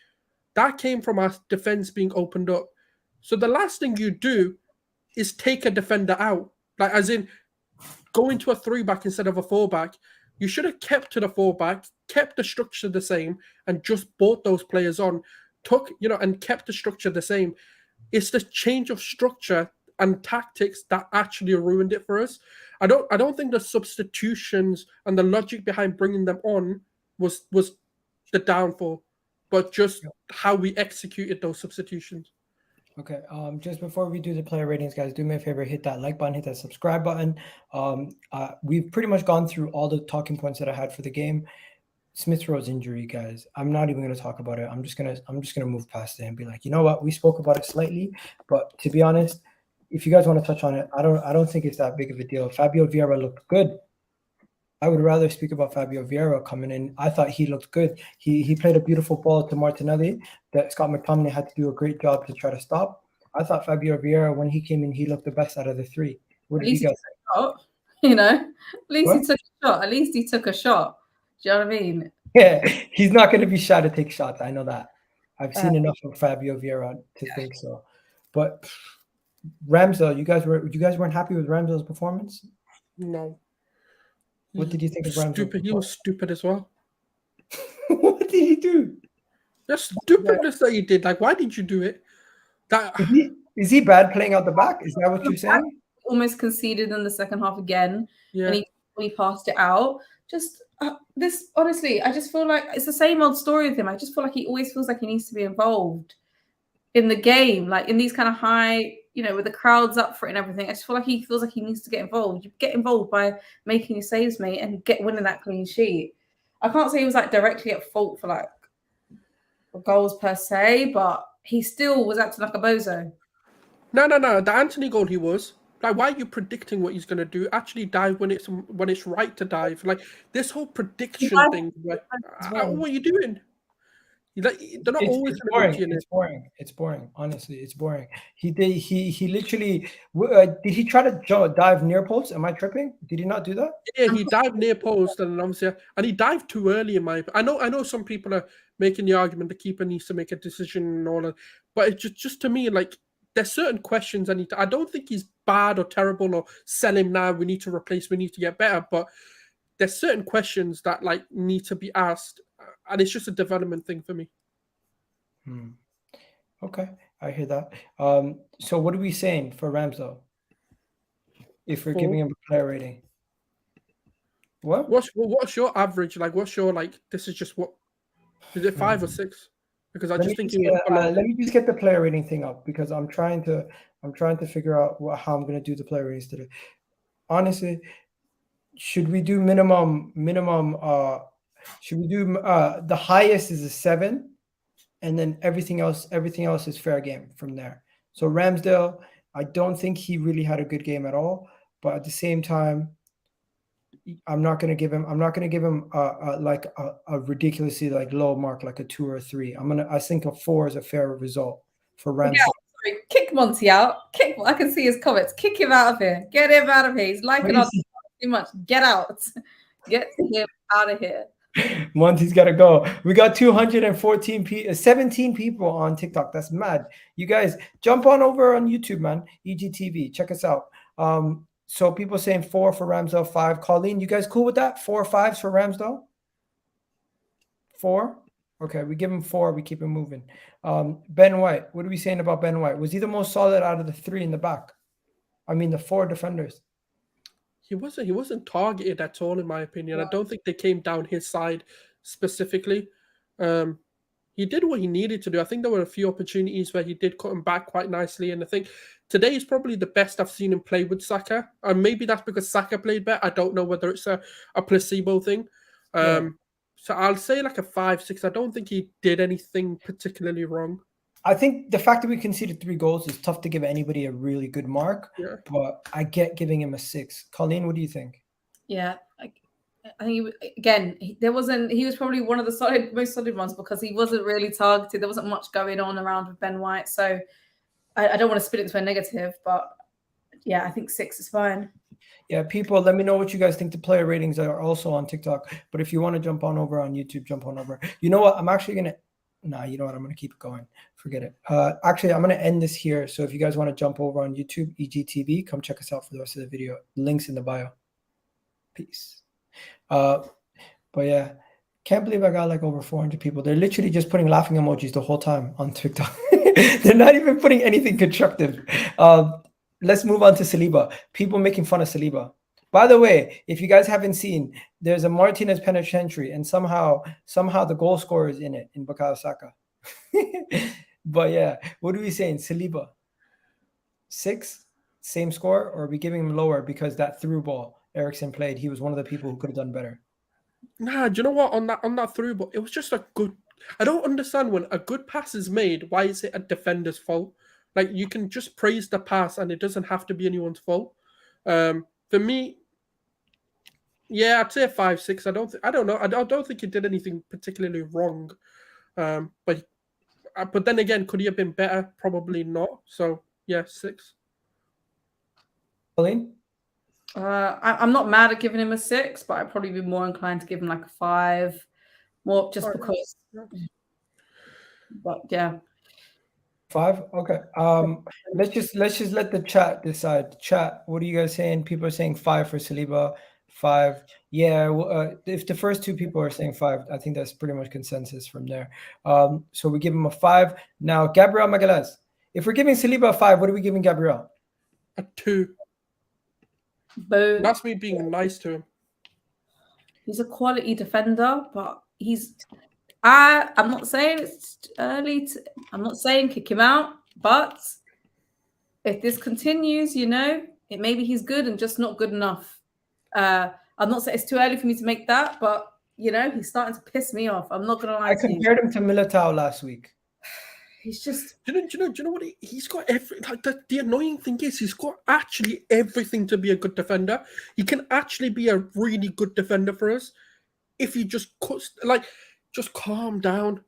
S2: that came from our defense being opened up. So the last thing you do is take a defender out, like as in go into a 3-back instead of a 4-back. You should have kept to the 4-back, kept the structure the same, and just brought those players on, and kept the structure the same. It's the change of structure and tactics that actually ruined it for us. I don't think the substitutions and the logic behind bringing them on was the downfall. but just how we executed those substitutions.
S1: Okay. Just before we do the player ratings, guys, do me a favor, hit that like button, hit that subscribe button. We've pretty much gone through all the talking points that I had for the game. Smith Rowe's injury, guys. I'm not even going to talk about it. I'm just gonna move past it and be like, you know what? We spoke about it slightly, but to be honest, if you guys want to touch on it, I don't think it's that big of a deal. Fabio Vieira looked good. I would rather speak about Fabio Vieira coming in. I thought he looked good. He played a beautiful ball to Martinelli that Scott McTominay had to do a great job to try to stop. I thought Fabio Vieira, when he came in, he looked the best out of the three. What did you guys think?
S3: You know, at least he took a shot. At least he took a shot. Do you know what I mean?
S1: Yeah, he's not going to be shy to take shots. I know that. I've seen enough of Fabio Vieira to think so. But Ramsdale, you guys weren't happy with Ramsdale's performance?
S2: No.
S1: What did you think of Ramsdale?
S2: He was stupid as well.
S1: What did he do?
S2: The stupidness that he did. Like, why did you do it?
S1: Is he bad playing out the back? Is that what you're saying?
S3: Almost conceded in the second half again.
S2: Yeah.
S3: And he passed it out. Just this, honestly, I just feel like it's the same old story with him. I just feel like he always feels like he needs to be involved in the game, like in these kind of high, you know, with the crowds up for it and everything. I just feel like he feels like he needs to get involved. You get involved by making your saves, mate, and winning that clean sheet. I can't say he was like directly at fault for like goals per se, but he still was acting like a bozo.
S2: No. The Antony goal, he was. Like, why are you predicting what he's going to do? Actually dive when it's right to dive. Like, this whole prediction thing. Like, what are you doing? They're not always
S1: boring. It's boring. Honestly, it's boring. He literally did he try to dive near post? Am I tripping? Did he not do that?
S2: Yeah, he dived near post, and obviously, and he dived too early. I know some people are making the argument the keeper needs to make a decision and all that, but it's just to me, like, there's certain questions I don't think he's bad or terrible or sell him now. We need to replace. We need to get better. But there's certain questions that like need to be asked, and it's just a development thing for me.
S1: Okay, I hear that. So what are we saying for Ramsdale? If we're giving him a player rating, what's
S2: your average? Like, what's your like? This is just what is it 5 or 6? Because I just think
S1: let me just get the player rating thing up because I'm trying to figure out how I'm going to do the player ratings today. Honestly, should we do minimum? Should we do the highest is a 7, and then everything else is fair game from there. So Ramsdale, I don't think he really had a good game at all, but at the same time, I'm not going to give him like a ridiculously like low mark, like a 2 or a 3. I think a 4 is a fair result for Ramsdale.
S3: Yeah, kick Monti out. I can see his comments. Kick him out of here. Get him out of here. He's liking us too much. Get out. Get him out of here.
S1: Monty's got to go. We got 17 people on TikTok. That's mad. You guys jump on over on YouTube, man. EGTV. Check us out. So people saying 4 for Ramsdale, 5. Colleen, you guys cool with that? 4 or 5s for Ramsdale? 4? Okay, we give him 4. We keep him moving. Ben White, what are we saying about Ben White? Was he the most solid out of the 3 in the back? I mean, the 4 defenders.
S2: He wasn't targeted at all, in my opinion. I don't think they came down his side specifically. He did what he needed to do. I think there were a few opportunities where he did cut him back quite nicely. And I think today is probably the best I've seen him play with Saka. And maybe that's because Saka played better. I don't know whether it's a placebo thing. So I'll say like a 5, 6. I don't think he did anything particularly wrong.
S1: I think the fact that we conceded 3 goals is tough to give anybody a really good mark. Yeah. But I get giving him a 6. Colleen, what do you think?
S3: Yeah. I think he was probably one of the most solid ones because he wasn't really targeted. There wasn't much going on around with Ben White. So I don't want to spit it into a negative, but yeah, I think 6 is fine.
S1: Yeah, people, let me know what you guys think. The player ratings are also on TikTok. But if you want to jump on over on YouTube, jump on over. You know what? I'm actually going to... Nah, you know what? I'm going to keep it going. Forget it. Actually, I'm going to end this here. So if you guys want to jump over on YouTube, EGTV, come check us out for the rest of the video. Links in the bio. Peace. But yeah, can't believe I got like over 400 people. They're literally just putting laughing emojis the whole time on TikTok. They're not even putting anything constructive. Let's move on to Saliba. People making fun of Saliba. By the way, if you guys haven't seen, there's a Martinez penitentiary, and somehow the goal scorer is in it in Bukayo Saka. But yeah, what are we saying? Saliba 6, same score, or are we giving him lower because that through ball Eriksen played? He was one of the people who could have done better.
S2: Nah, do you know what? On that through ball, it was just a good. I don't understand when a good pass is made. Why is it a defender's fault? Like, you can just praise the pass, and it doesn't have to be anyone's fault. For me, yeah, I'd say 5, 6. I don't know. I don't think he did anything particularly wrong. But then again, could he have been better? Probably not. So yeah, 6.
S1: Colleen?
S3: I'm not mad at giving him a 6, but I'd probably be more inclined to give him like a 5, more just because. But yeah,
S1: 5. Okay. Let's just let the chat decide. Chat, what are you guys saying? People are saying 5 for Saliba. 5. Yeah. If the first 2 people are saying 5, I think that's pretty much consensus from there. So we give him a 5. Now, Gabriel Magalhaes. If we're giving Saliba a 5, what are we giving Gabriel?
S2: A 2.
S3: Boom.
S2: That's me being nice to him.
S3: He's a quality defender, but I'm not saying it's early. I'm not saying kick him out, but if this continues, maybe he's good and just not good enough. I'm not saying it's too early for me to make that, but he's starting to piss me off. I'm not gonna lie.
S1: I compared him to Militao last week.
S3: He's just.
S2: Do you know what? He's got every. Like, the annoying thing is, he's got actually everything to be a good defender. He can actually be a really good defender for us if he just just calm down.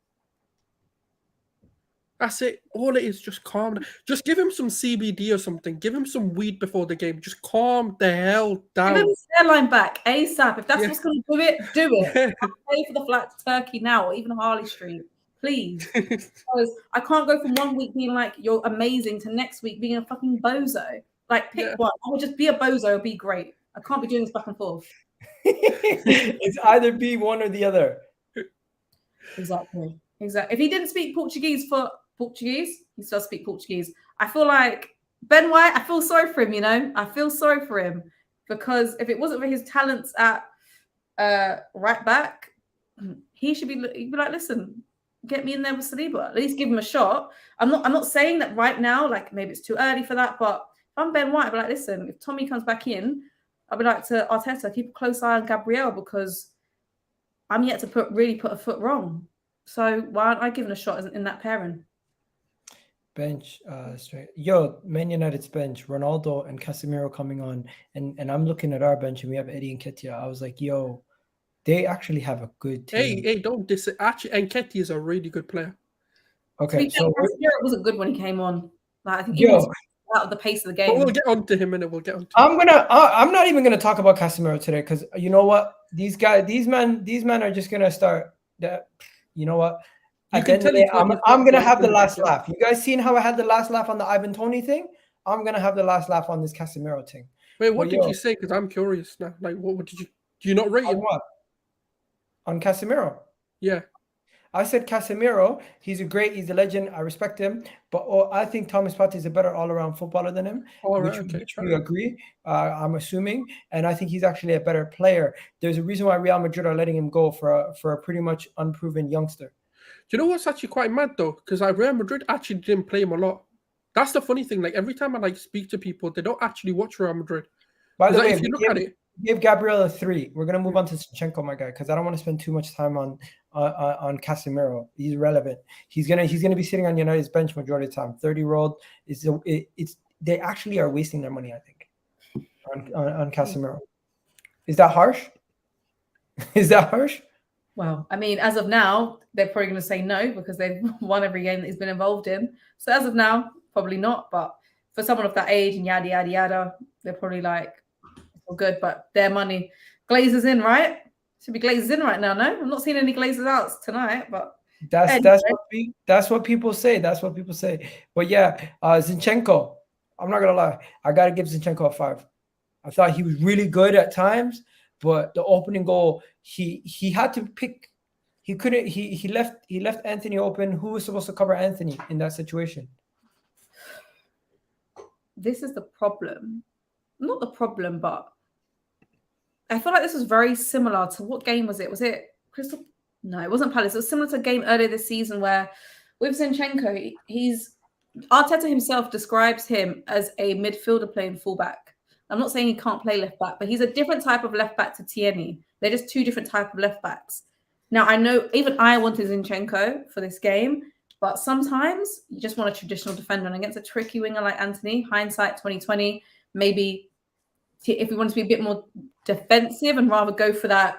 S2: That's it. All it is, just calm down. Just give him some CBD or something. Give him some weed before the game. Just calm the hell down.
S3: Give him his hairline back ASAP. If that's what's going to do it, do it. I'll pay for the flight to Turkey now, or even Harley Street. Please. Because I can't go from one week being like, you're amazing, to next week being a fucking bozo. Like, pick one. I would just be a bozo or be great. I can't be doing this back and forth.
S1: It's either be one or the other.
S3: Exactly. If he didn't speak Portuguese, he does speak Portuguese. I feel like Ben White, I feel sorry for him, I feel sorry for him, because if it wasn't for his talents at right back, he'd be like, listen, get me in there with Saliba. At least give him a shot. I'm not saying that right now, like maybe it's too early for that, but if I'm Ben White, I'd be like, listen, if Tommy comes back in, I'd be like to Arteta, keep a close eye on Gabriel, because I'm yet to really put a foot wrong. So why aren't I giving a shot in that pairing?
S1: Bench, straight. Yo, Man United's bench, Ronaldo and Casemiro coming on, and I'm looking at our bench and we have Eddie and Nketiah. I was like, yo, they actually have a good team.
S2: Hey, don't diss it. Actually, Nketiah is a really good player.
S1: Okay, so
S3: Casemiro wasn't good when he came on. Like, I think he was out of the pace of the game.
S2: But we'll get on to him, and we'll get on to
S1: I'm not even gonna talk about Casemiro today, because you know what? These men are just gonna start that. You know what? At the end of the day, I'm gonna have the last laugh. You guys seen how I had the last laugh on the Ivan Toney thing? I'm gonna have the last laugh on this Casemiro thing.
S2: Wait, what did you say? Because I'm curious now. Like, what did you? Do you not rate him?
S1: What? On Casemiro?
S2: Yeah.
S1: I said Casemiro, he's a legend. I respect him, but I think Thomas Partey is a better all-around footballer than him. Which you agree? I'm assuming, and I think he's actually a better player. There's a reason why Real Madrid are letting him go for a pretty much unproven youngster.
S2: Do you know what's actually quite mad though? Because Real Madrid actually didn't play him a lot. That's the funny thing. Like, every time I speak to people, they don't actually watch Real Madrid.
S1: By the way,
S2: if you look at it.
S1: Give Gabriel a 3. We're gonna move on to Zinchenko, my guy, because I don't want to spend too much time on Casemiro. He's relevant. He's gonna be sitting on United's bench majority of the time. 30-year-old they actually are wasting their money, I think, on Casemiro. Is that harsh? Is that harsh?
S3: Well, I mean, as of now, they're probably going to say no, because they've won every game that he's been involved in. So as of now, probably not. But for someone of that age and yada yada yada, they're probably like, good, but their money. Glazers in, right? Should be Glazers in right now, no? I'm not seeing any Glazers out tonight, but
S1: that's what people say. That's what people say. But yeah, Zinchenko, I'm not gonna lie, I gotta give Zinchenko a 5. I thought he was really good at times, but the opening goal, he had to pick. He couldn't. He left Antony open. Who was supposed to cover Antony in that situation?
S3: This is the problem. Not the problem, but I feel like this was very similar to what game was it? Was it Crystal? No, it wasn't Palace. It was similar to a game earlier this season where with Zinchenko, Arteta himself describes him as a midfielder playing fullback. I'm not saying he can't play left back, but he's a different type of left back to Tierney. They're just two different type of left backs. Now, I know even I wanted Zinchenko for this game, but sometimes you just want a traditional defender. And against a tricky winger like Antony, hindsight 2020, maybe if we want to be a bit more defensive and rather go for that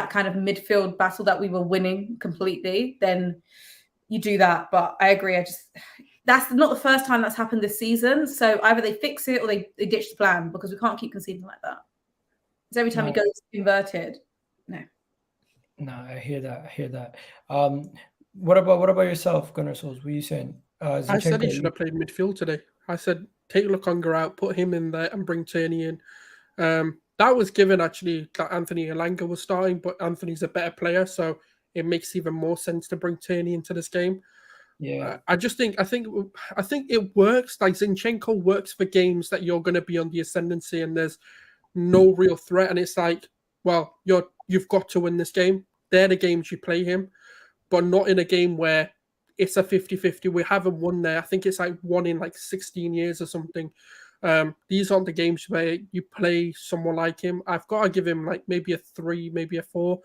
S3: kind of midfield battle that we were winning completely, then you do that. But I agree. That's not the first time that's happened this season. So either they fix it or they ditch the plan, because we can't keep conceding like that. Because every time he goes inverted,
S1: No, I hear that. What about yourself, Gunnar Souls? What are you saying?
S2: I said he should have played midfield today. I said take Lokonga out, put him in there, and bring Tierney in. That was given actually that Anthony Elanga was starting, but Anthony's a better player, so it makes even more sense to bring Tierney into this game.
S1: Yeah,
S2: I think it works. Like Zinchenko works for games that you're going to be on the ascendancy and there's no real threat, and it's like, well, you've got to win this game. They're the games you play him, but not in a game where it's a 50-50. We haven't won there. I think it's like 1 in like 16 years or something. These aren't the games where you play someone like him. I've got to give him like maybe a 3, maybe a 4.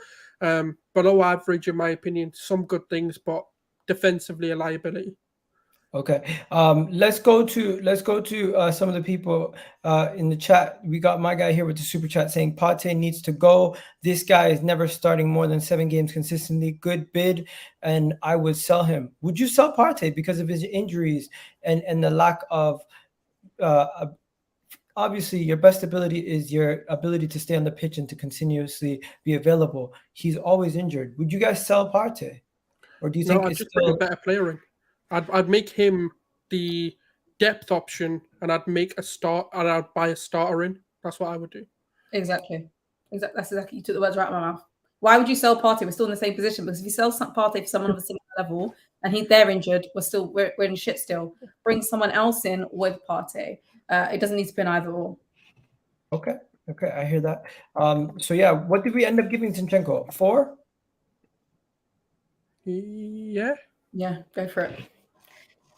S2: Below average in my opinion. Some good things, but defensively a liability.
S1: Okay. Let's go to some of the people in the chat. We got my guy here with the super chat saying Partey needs to go. This guy is never starting more than 7 games consistently. Good bid, and I would sell him. Would you sell Partey because of his injuries and the lack of obviously your best ability is your ability to stay on the pitch and to continuously be available. He's always injured. Would you guys sell Partey? Or do you think
S2: I'd just bring a better player in? I'd make him the depth option, and I'd make a start, and I'd buy a starter in. That's what I would do. Exactly.
S3: That's exactly. You took the words right out of my mouth. Why would you sell Partey? We're still in the same position, because if you sell Partey for someone of a similar level and they're injured, we're in shit still. Bring someone else in with Partey. It doesn't need to be an either or.
S1: Okay, I hear that. So yeah, what did we end up giving Zinchenko? 4?
S2: Yeah,
S3: go for it.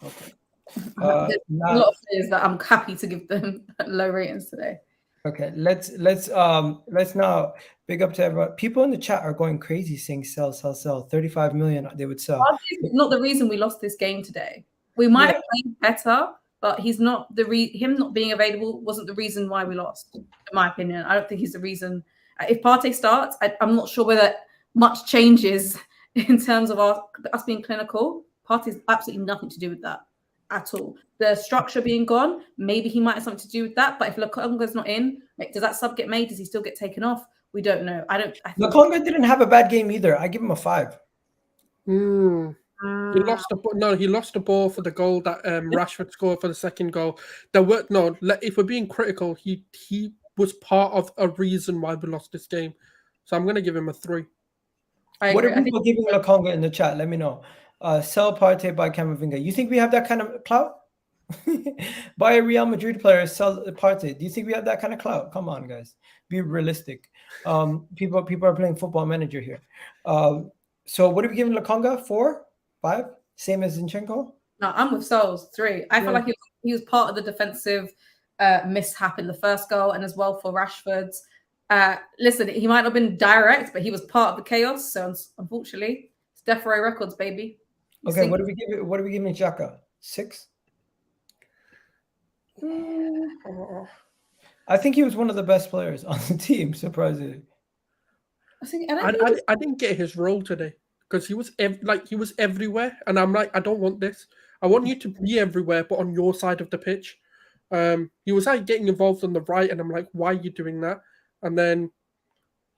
S1: Okay.
S3: There's a lot of players that I'm happy to give them low ratings today.
S1: Okay, let's now big up to everyone. People in the chat are going crazy saying sell. 35 million they would sell.
S3: It's not the reason we lost this game today. We might have played better, but he's not him not being available wasn't the reason why we lost, in my opinion. I don't think he's the reason. If Partey starts, I'm not sure whether much changes in terms of us being clinical. Partey's absolutely nothing to do with that at all. The structure being gone, maybe he might have something to do with that. But if Lokonga's not in, does that sub get made? Does he still get taken off? We don't know.
S1: Lokonga didn't have a bad game either. I give him a 5.
S2: He lost the ball for the goal that Rashford scored for the second goal. If we're being critical, he was part of a reason why we lost this game. So I'm going to give him a 3.
S1: What are people giving Lokonga in the chat? Let me know. Sell Partey by Camavinga. You think we have that kind of clout? Buy a Real Madrid player, sell Partey. Do you think we have that kind of clout? Come on, guys. Be realistic. People are playing Football Manager here. So what are we giving Lokonga? 4? 5? Same as Zinchenko?
S3: No, I'm with Souls. 3. I feel like he was part of the defensive mishap in the first goal, and as well for Rashford's. Listen, he might not have been direct, but he was part of the chaos. So unfortunately, it's Death Row Records, baby.
S1: Okay, what do we give Xhaka? 6? I think he was one of the best players on the team, surprisingly.
S2: I didn't get his role today because he was everywhere, and I'm like, I don't want this. I want you to be everywhere, but on your side of the pitch. He was like getting involved on the right, and I'm like, why are you doing that? And then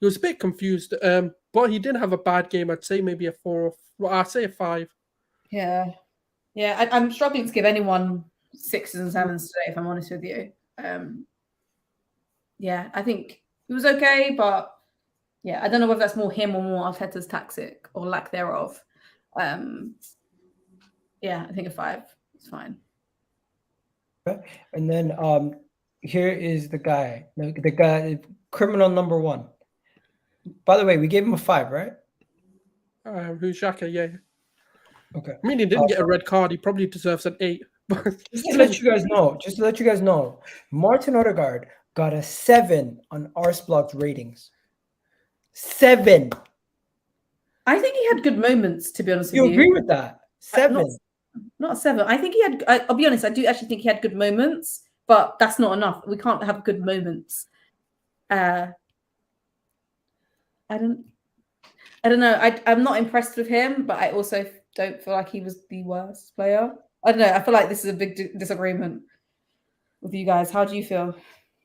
S2: he was a bit confused, but he didn't have a bad game. I'd say maybe a 4. I'd say a 5.
S3: Yeah. I'm struggling to give anyone 6s and 7s today, if I'm honest with you. I think he was okay, but I don't know whether that's more him or more Arteta's tactic or lack thereof. I think a 5 is fine.
S1: Okay. And then here is the guy criminal number 1. By the way, we gave him a 5, right?
S2: Who's Xhaka? Yeah.
S1: Okay.
S2: I mean, he didn't get a red card. He probably deserves an 8.
S1: Just to let you guys know, Martin Odegaard got a 7 on Arsblog's ratings. 7.
S3: I think he had good moments, to be honest with
S1: You
S3: you.
S1: agree with that? 7.
S3: Not a 7. I think he had. I'll be honest. I do actually think he had good moments, but that's not enough. We can't have good moments. I don't know. I'm not impressed with him, but I also don't feel like he was the worst player. I don't know. I feel like this is a big disagreement with you guys. How do you feel?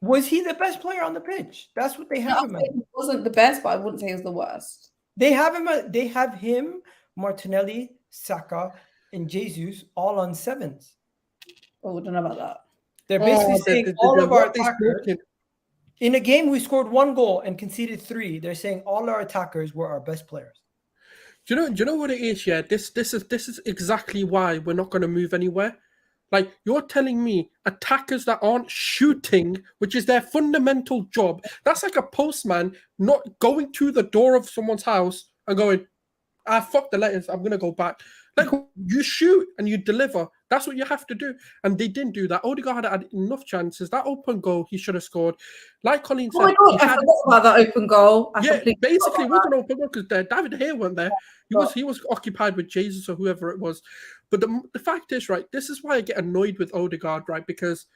S1: Was he the best player on the pitch? That's what they have him at.
S3: He wasn't the best, but I wouldn't say he was the worst.
S1: They have him, Martinelli, Saka, and Jesus all on 7s.
S3: Oh, I don't know about that.
S1: They're basically saying all of our attackers. In a game, we scored 1 goal and conceded 3. They're saying all our attackers were our best players.
S2: Do you know what it is? Yeah, this is exactly why we're not going to move anywhere. Like, you're telling me attackers that aren't shooting, which is their fundamental job, that's like a postman not going to the door of someone's house and going, fuck the letters, I'm going to go back. Like, you shoot and you deliver. That's what you have to do. And they didn't do that. Odegaard had enough chances. That open goal, he should have scored. Like Colin said.
S3: Oh my God, I forgot about that open goal.
S2: Basically, it was an open goal because David Hay weren't there. He was occupied with Jesus or whoever it was. But the fact is, right, this is why I get annoyed with Odegaard, right? Because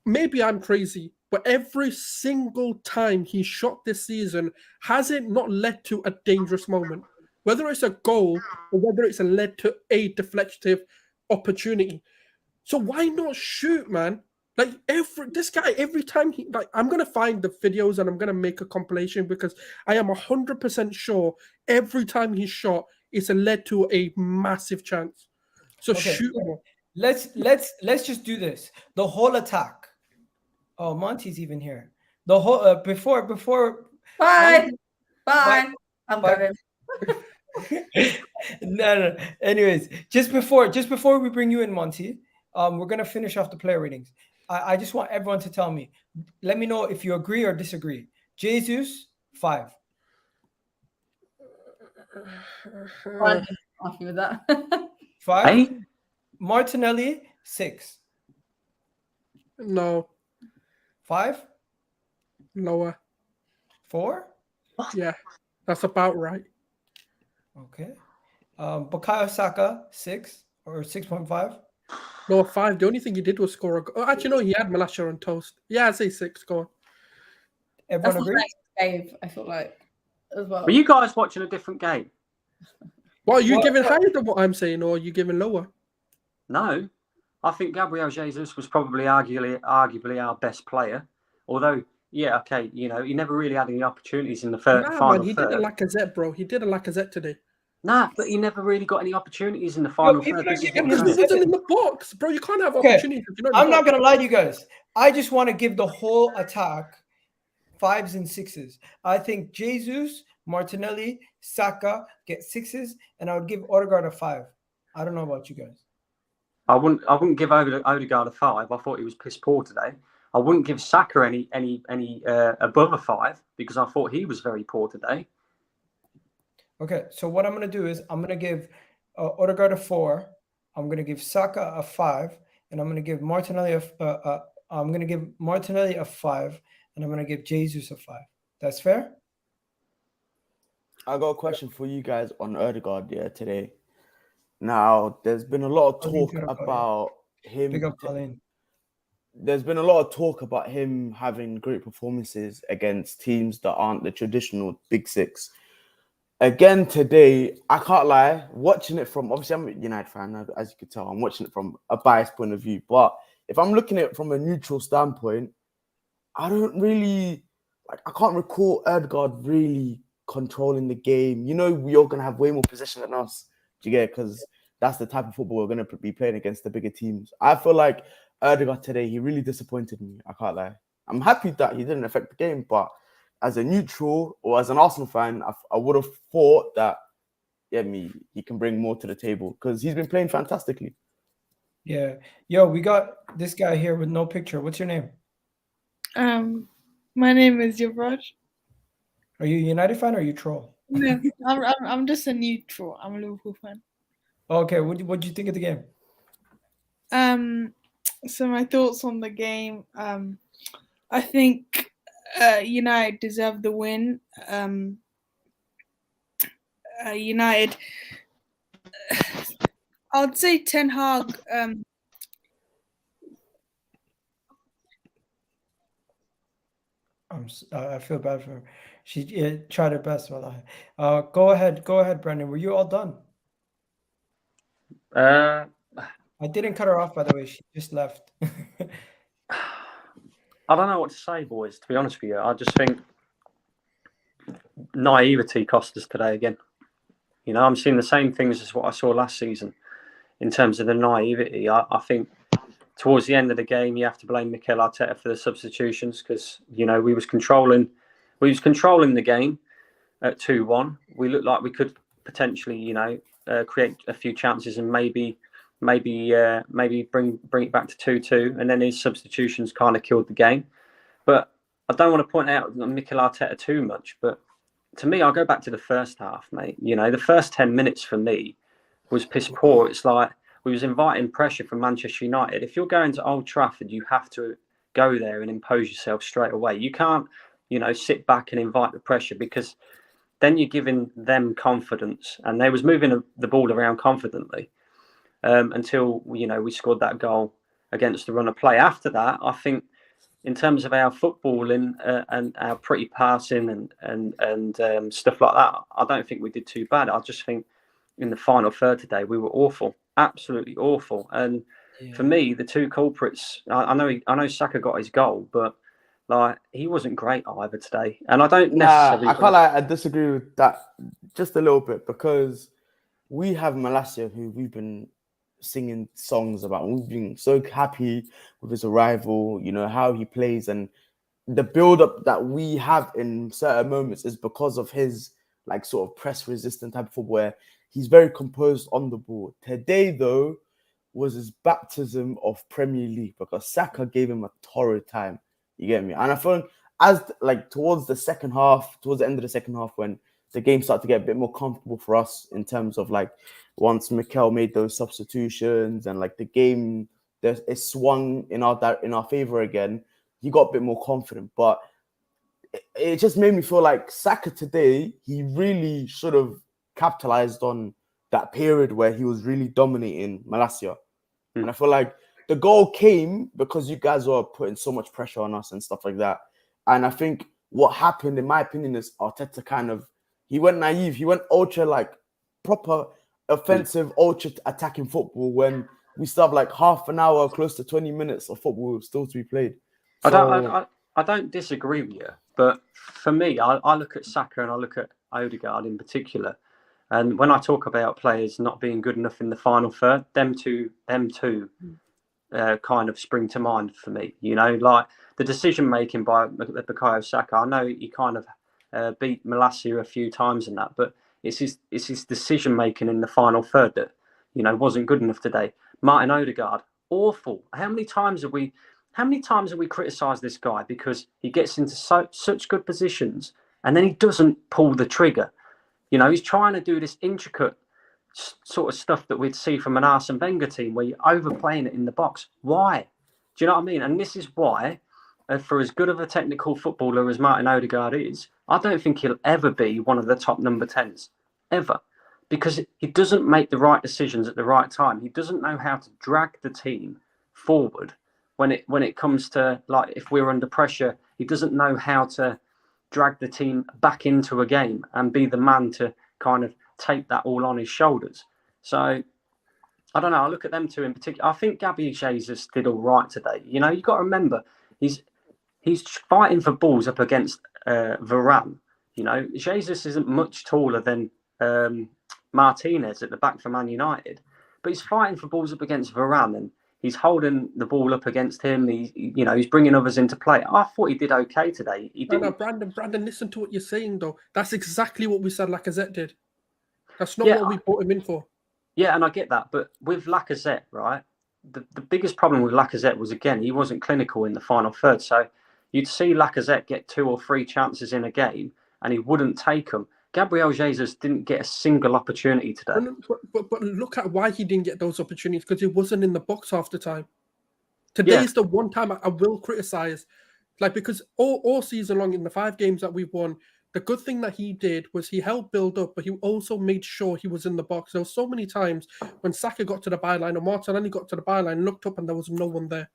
S2: maybe I'm crazy, but every single time he shot this season, has it not led to a dangerous moment? Whether it's a goal or whether it's led to a deflective opportunity. So why not shoot, man? Like every time I'm gonna find the videos and I'm gonna make a compilation because I am 100% sure every time he shot, it's led to a massive chance. So shoot more.
S1: Let's just do this. The whole attack. Oh, Monty's even here. The whole before.
S3: Bye. I'm going.
S1: No. Anyways, just before we bring you in, Monty, we're gonna finish off the player ratings. I just want everyone to tell me. Let me know if you agree or disagree. Jesus 5.
S3: I'm happy with that.
S1: 5.
S8: Hey?
S1: Martinelli 6.
S2: No.
S1: 5.
S2: Lower.
S1: 4.
S2: Yeah, that's about right.
S1: Okay. Bukayo Saka 6 or 6.5.
S2: No, 5. The only thing he did was score a goal. Oh, actually, no, he had Malasha on toast. Yeah, I'd say 6. Go on.
S1: Everyone agree?
S3: Dave, I feel like as well.
S8: Were you guys watching a different game?
S2: Well, are you giving higher than what I'm saying, or are you giving lower?
S8: No. I think Gabriel Jesus was probably arguably our best player. Although, yeah, okay, he never really had any opportunities in the final
S2: He
S8: third.
S2: did a Lacazette, bro. He did a Lacazette today.
S8: Nah, but he never really got any opportunities in the final third.
S2: He wasn't in the box, bro. You can't have opportunities.
S1: I'm not gonna lie to you guys. I just want to give the whole attack 5s and 6s. I think Jesus, Martinelli, Saka get 6s, and I would give Odegaard a 5. I don't know about you guys.
S8: I wouldn't give Odegaard a 5. I thought he was piss poor today. I wouldn't give Saka any above a 5 because I thought he was very poor today.
S1: Okay, so what I'm going to do is I'm going to give Odegaard a 4. I'm going to give Saka a 5, and I'm going to give Martinelli a 5, and I'm going to give Jesus a 5. That's fair?
S9: I got a question for you guys on Odegaard today. Now, there's been a lot of talk about him.
S1: Big up, Colin.
S9: There's been a lot of talk about him having great performances against teams that aren't the traditional Big Six. Again today, I can't lie, watching it from, obviously I'm a United fan, as you can tell, I'm watching it from a biased point of view. But if I'm looking at it from a neutral standpoint, I don't really, I can't recall Odegaard really controlling the game. We're going to have way more possession than us. Do you get it? Because that's the type of football we're going to be playing against the bigger teams. I feel like Odegaard today, he really disappointed me. I can't lie. I'm happy that he didn't affect the game, but as a neutral or as an Arsenal fan, I would have thought that, he can bring more to the table because he's been playing fantastically.
S1: Yeah. Yo, we got this guy here with no picture. What's your name?
S10: My name is Yuvraj.
S1: Are you a United fan or are you troll?
S10: No, I'm just a neutral. I'm a Liverpool fan.
S1: Okay, what do you think of the game?
S10: So my thoughts on the game. I think United deserve the win. United. I would say Ten Hag.
S1: I feel bad for her. She tried her best. Go ahead, Brendan. Were you all done? I didn't cut her off, by the way. She just left.
S8: I don't know what to say, boys, to be honest with you. I just think naivety cost us today again. You know, I'm seeing the same things as what I saw last season in terms of the naivety. I think towards the end of the game, you have to blame Mikel Arteta for the substitutions because, you know, we was controlling the game at 2-1. We looked like we could potentially, you know, create a few chances and maybe bring it back to 2-2, and then his substitutions kind of killed the game. But I don't want to point out Mikel Arteta too much, but to me, I'll go back to the first half, mate. You know, the first 10 minutes for me was piss poor. It's like we was inviting pressure from Manchester United. If you're going to Old Trafford, you have to go there and impose yourself straight away. You can't, you know, sit back and invite the pressure because then you're giving them confidence. And they was moving the ball around confidently. Until, you know, we scored that goal against the run of play. After that, I think in terms of our footballing and our pretty passing and stuff like that, I don't think we did too bad. I just think in the final third today, we were awful, absolutely awful. And for me, the two culprits, I know Saka got his goal, but like he wasn't great either today. And I don't necessarily...
S9: I disagree with that just a little bit because we have Malacia, who we've been singing songs about. We've been so happy with his arrival, you know, how he plays, and the build-up that we have in certain moments is because of his like sort of press-resistant type of football where he's very composed on the ball. Today, though, was his baptism of Premier League because Saka gave him a torrid time. You get me? And I feel as like towards the end of the second half, when the game started to get a bit more comfortable for us in terms of like once Mikel made those substitutions and like the game, it swung in our favor again. He got a bit more confident, but it just made me feel like Saka today, he really should have capitalized on that period where he was really dominating Malacia. And I feel like the goal came because you guys were putting so much pressure on us and stuff like that. And I think what happened, in my opinion, is Arteta he went naive. He went ultra like proper offensive, ultra attacking football when we still have like half an hour, close to 20 minutes of football still to be played. So,
S8: I don't disagree with you, but for me, I look at Saka and I look at Odegaard in particular. And when I talk about players not being good enough in the final third, them two kind of spring to mind for me. You know, like the decision making by Bukayo Saka. I know he kind of beat Malacia a few times in that, but it's his decision making in the final third that, you know, wasn't good enough today. Martin Odegaard, awful. How many times have we criticised this guy because he gets into such good positions and then he doesn't pull the trigger? You know, he's trying to do this intricate sort of stuff that we'd see from an Arsene Wenger team where you're overplaying it in the box. Why? Do you know what I mean? And this is why, for as good of a technical footballer as Martin Odegaard is, I don't think he'll ever be one of the top number 10s, ever. Because he doesn't make the right decisions at the right time. He doesn't know how to drag the team forward when it comes to, like, if we're under pressure. He doesn't know how to drag the team back into a game and be the man to kind of take that all on his shoulders. So I don't know. I look at them two in particular. I think Gabriel Jesus did all right today. You know, you've got to remember he's fighting for balls up against Varane. You know, Jesus isn't much taller than Martinez at the back for Man United, but he's fighting for balls up against Varane and he's holding the ball up against him. He's bringing others into play. I thought he did okay today. He didn't.
S2: No, Brandon, listen to what you're saying though. That's exactly what we said Lacazette did. That's not what we brought him in for.
S8: Yeah, and I get that, but with Lacazette, right? The biggest problem with Lacazette was, again, he wasn't clinical in the final third. So, You'd see Lacazette get 2 or 3 chances in a game, and he wouldn't take them. Gabriel Jesus didn't get a single opportunity today.
S2: But look at why he didn't get those opportunities, because he wasn't in the box half the time. Today is the one time I will criticize, like, because all season long in the 5 games that we've won, the good thing that he did was he helped build up, but he also made sure he was in the box. There were so many times when Saka got to the byline or Martinelli got to the byline, looked up and there was no one there.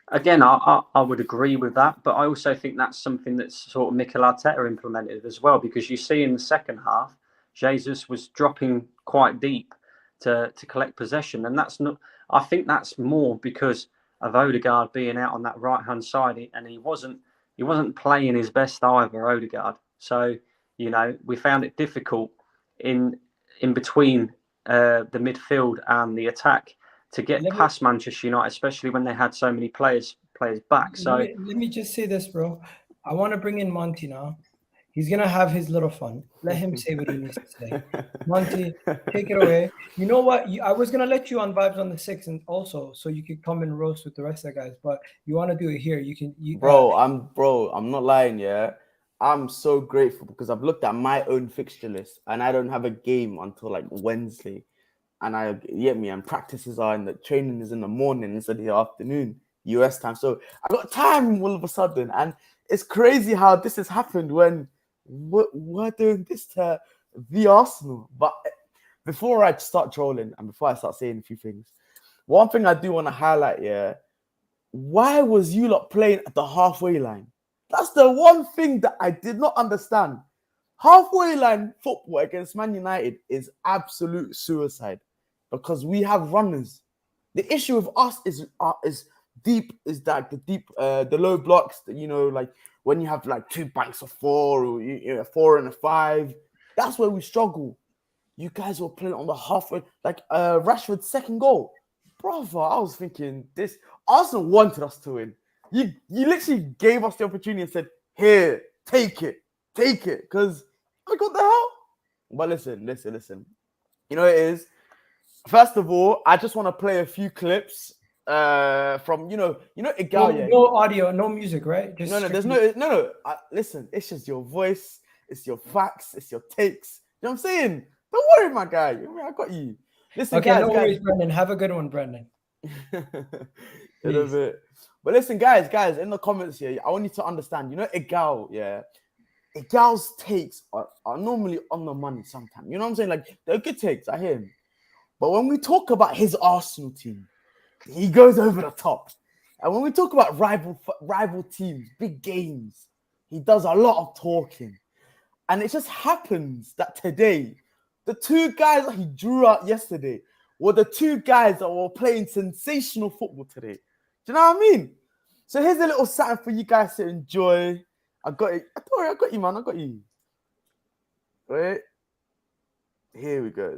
S8: Again, I would agree with that, but I also think that's something that's sort of Mikel Arteta implemented as well, because you see in the second half, Jesus was dropping quite deep to collect possession, and that's not. I think that's more because of Odegaard being out on that right hand side, and he wasn't playing his best either, Odegaard. So we found it difficult in between the midfield and the attack to get past Manchester United, especially when they had so many players back. So
S1: let me just say this, bro. I want to bring in Monti now. He's gonna have his little fun. Let him say what he needs to say. Monti, take it away. You know what? I was gonna let you on Vibes on the 6th, and also so you could come and roast with the rest of the guys. But you want to do it here? You can.
S9: I'm not lying. Yeah, I'm so grateful because I've looked at my own fixture list and I don't have a game until like Wednesday. And and practices are the training is in the morning instead of the afternoon, US time. So I got time all of a sudden. And it's crazy how this has happened when we're doing this to the Arsenal. But before I start trolling and before I start saying a few things, one thing I do want to highlight, why was you lot playing at the halfway line? That's the one thing that I did not understand. Halfway line football against Man United is absolute suicide because we have runners. The issue with us is the low blocks. Like when you have like 2 banks of 4 or 4 and a 5, that's where we struggle. You guys were playing on the halfway, like Rashford's second goal, brother. I was thinking this Arsenal wanted us to win. You literally gave us the opportunity and said, "Here, take it." Because like, what the hell? But listen. You know what it is? First of all, I just want to play a few clips from Egal.
S1: No audio, no music, right?
S9: Listen, it's just your voice, it's your facts, it's your takes. You know what I'm saying? Don't worry, my guy. I got you. Listen,
S1: okay,
S9: guys,
S1: no worries, Brendan. Have a good one, Brendan.
S9: But listen, guys, in the comments here, I want you to understand. Egal, Egal's takes are normally on the money sometimes. You know what I'm saying? Like, they're good takes. I hear him. But when we talk about his Arsenal team, he goes over the top. And when we talk about rival teams, big games, he does a lot of talking. And it just happens that today, the 2 guys that he drew out yesterday were the 2 guys that were playing sensational football today. Do you know what I mean? So here's a little something for you guys to enjoy. I got it. I got you, man. I got you. Wait. Here we go.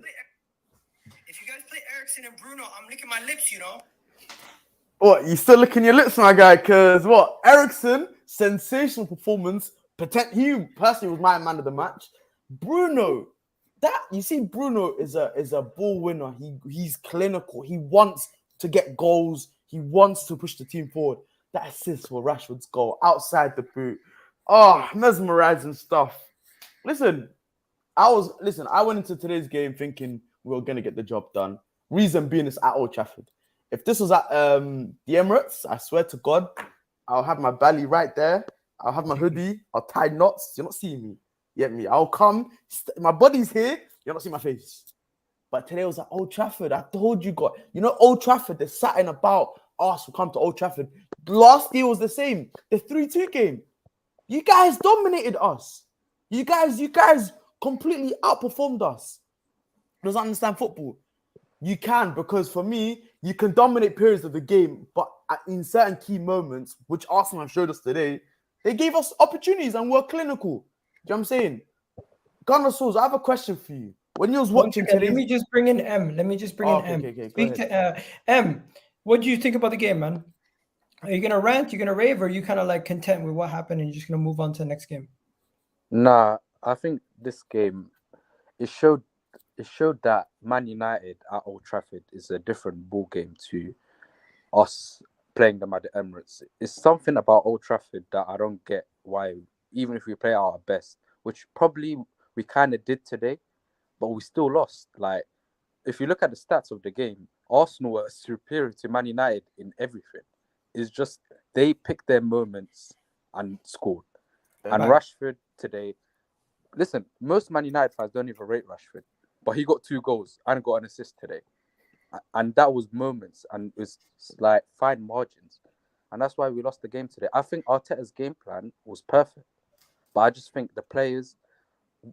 S1: If you guys play Eriksen and Bruno, I'm licking my lips,
S9: What? You still licking your lips, my guy? Because what? Eriksen, sensational performance. He personally was my man of the match. Bruno, Bruno is a ball winner. He's clinical. He wants to get goals. He wants to push the team forward. That assist for Rashford's goal outside the boot. Oh, mesmerizing stuff. Listen, I went into today's game thinking we were going to get the job done. Reason being it's at Old Trafford. If this was at the Emirates, I swear to God, I'll have my belly right there. I'll have my hoodie. I'll tie knots. You're not seeing me. You get me? I'll come. My body's here. You're not seeing my face. But today was at Old Trafford. I told you, God. Old Trafford, there's something about us who come to Old Trafford. Last year was the same. The 3-2 game. You guys dominated us. You guys completely outperformed us. Doesn't understand football. You can, because for me, you can dominate periods of the game, but in certain key moments, which Arsenal have showed us today, they gave us opportunities and were clinical. Do you know what I'm saying? Gunnar Souls, I have a question for you. When you was watching today,
S1: let me just bring in M. M.
S9: Okay,
S1: Speak to M. What do you think about the game, man? Are you gonna rant? You gonna rave? Or are you kind of like content with what happened and you're just gonna move on to the next game?
S11: Nah, I think this game it showed that Man United at Old Trafford is a different ball game to us playing them at the Emirates. It's something about Old Trafford that I don't get why, even if we play our best, which probably we kind of did today, but we still lost. Like, if you look at the stats of the game, Arsenal were superior to Man United in everything. It's just they picked their moments and scored. And Rashford today, listen, most Man United fans don't even rate Rashford, but he got 2 goals and got an assist today. And that was moments, and it was like fine margins. And that's why we lost the game today. I think Arteta's game plan was perfect. But I just think the players,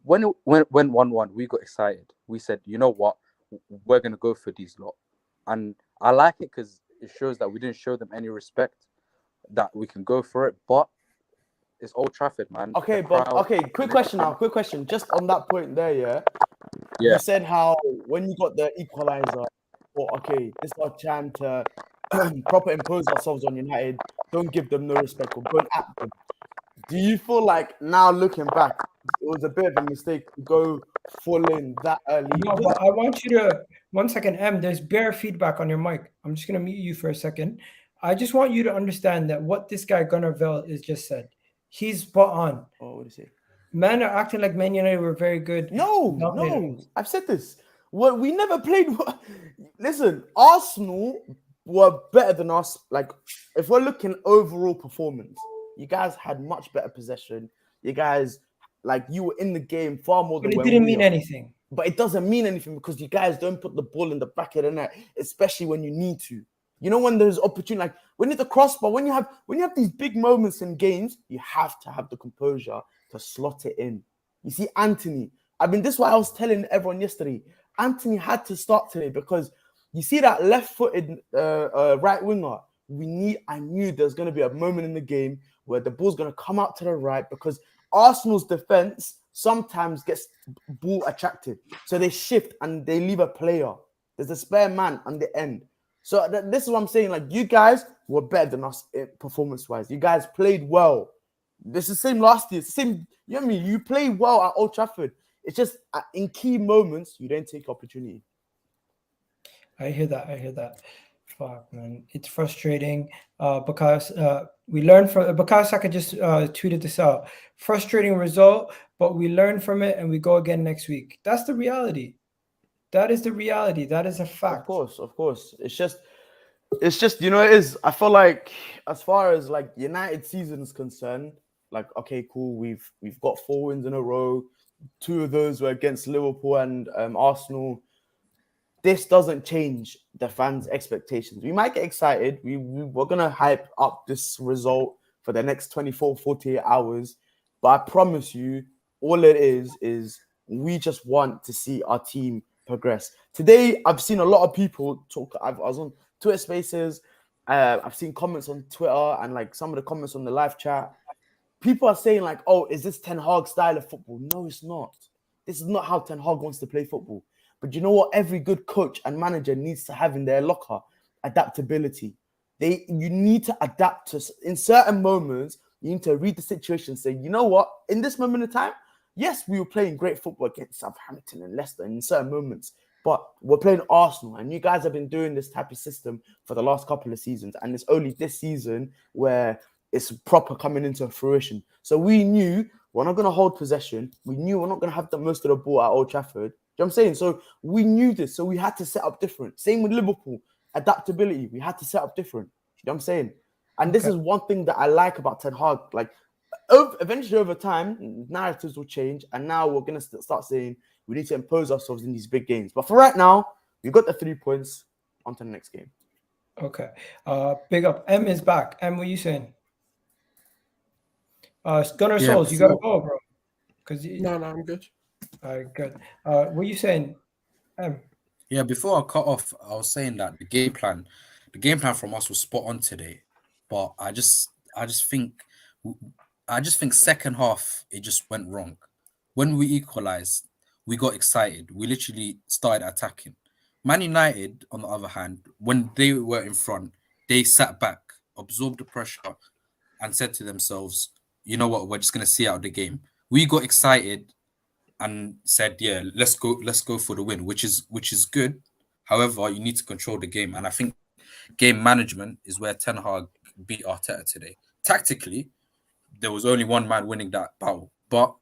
S11: when 1-1, we got excited. We said, you know what, we're going to go for these lot. And I like it because it shows that we didn't show them any respect, that we can go for it. But it's Old Trafford, man.
S9: Okay, but quick question. Just on that point there, yeah. You said how when you got the equalizer, okay, this is our chance to proper impose ourselves on United. Don't give them no respect or don't at them. Do you feel like now looking back, it was a bit of a mistake to go full in that early?
S1: No, but I want you to 1 second, Em. There's bare feedback on your mic. I'm just gonna mute you for a second. I just want you to understand that what this guy Gunnar is just said. He's spot on.
S9: Oh, what is he?
S1: Men are acting like Man United were very good.
S9: No. I've said this. Well, we never played. Listen, Arsenal were better than us. Like, if we're looking overall performance, you guys had much better possession. You guys, like, you were in the game far more than.
S1: But it didn't mean anything.
S9: But it doesn't mean anything because you guys don't put the ball in the back of the net, especially when you need to. You know, when there's opportunity, like when it's the crossbar, when you have these big moments in games, you have to have the composure to slot it in. You see, Antony. I mean, this is what I was telling everyone yesterday. Antony had to start today because you see that left-footed right winger. I knew there's going to be a moment in the game where the ball's going to come out to the right because Arsenal's defense sometimes gets ball attracted. So they shift and they leave a player. There's a spare man on the end. So this is what I'm saying. Like, you guys were better than us performance-wise. You guys played well. This is the same last year. It's the same. You know what I mean? You played well at Old Trafford. It's just in key moments, you don't take opportunity.
S1: I hear that. Fuck, man. It's frustrating because we learned from because Saka just tweeted this out. Frustrating result, but we learn from it and we go again next week. That's the reality. That is the reality. That is a fact.
S9: Of course. It's just, you know, it is. I feel like as far as like United season is concerned, like, okay, cool. We've got 4 wins in a row. 2 of those were against Liverpool and Arsenal. This doesn't change the fans' expectations. We might get excited. We're going to hype up this result for the next 24, 48 hours. But I promise you, all it is we just want to see our team progress. Today, I've seen a lot of people talk. I was on Twitter Spaces. I've seen comments on Twitter and like some of the comments on the live chat. People are saying like, oh, is this Ten Hag style of football? No, it's not. This is not how Ten Hag wants to play football. But you know what? Every good coach and manager needs to have in their locker adaptability. You need to adapt to, in certain moments, you need to read the situation, say, you know what? In this moment of time, yes, we were playing great football against Southampton and Leicester in certain moments, but we're playing Arsenal, and you guys have been doing this type of system for the last couple of seasons, and it's only this season where it's proper coming into fruition. So we knew we're not going to hold possession. We knew we're not going to have the most of the ball at Old Trafford. Do you know what I'm saying? So we knew this. So we had to set up different. Same with Liverpool. Adaptability. We had to set up different. You know what I'm saying? And this is one thing that I like about Ten Hag. Like, eventually over time, narratives will change. And now we're going to start saying we need to impose ourselves in these big games. But for right now, we've got the 3 points. On to the next game.
S1: Okay. Big up. M is back. M, what are you saying? Gunnar Souls, you got to go, bro.
S2: No, I'm good.
S1: All right, good. What are you saying?
S12: Yeah, before I cut off, I was saying that the game plan from us was spot on today, but I just think second half it just went wrong. When we equalized, we got excited. We literally started attacking. Man United, on the other hand, when they were in front, they sat back, absorbed the pressure, and said to themselves, "You know what? We're just gonna see out the game." We got excited and said, "Yeah, let's go for the win," which is good. However, you need to control the game, and I think game management is where Ten Hag beat Arteta today. Tactically, there was only one man winning that battle, but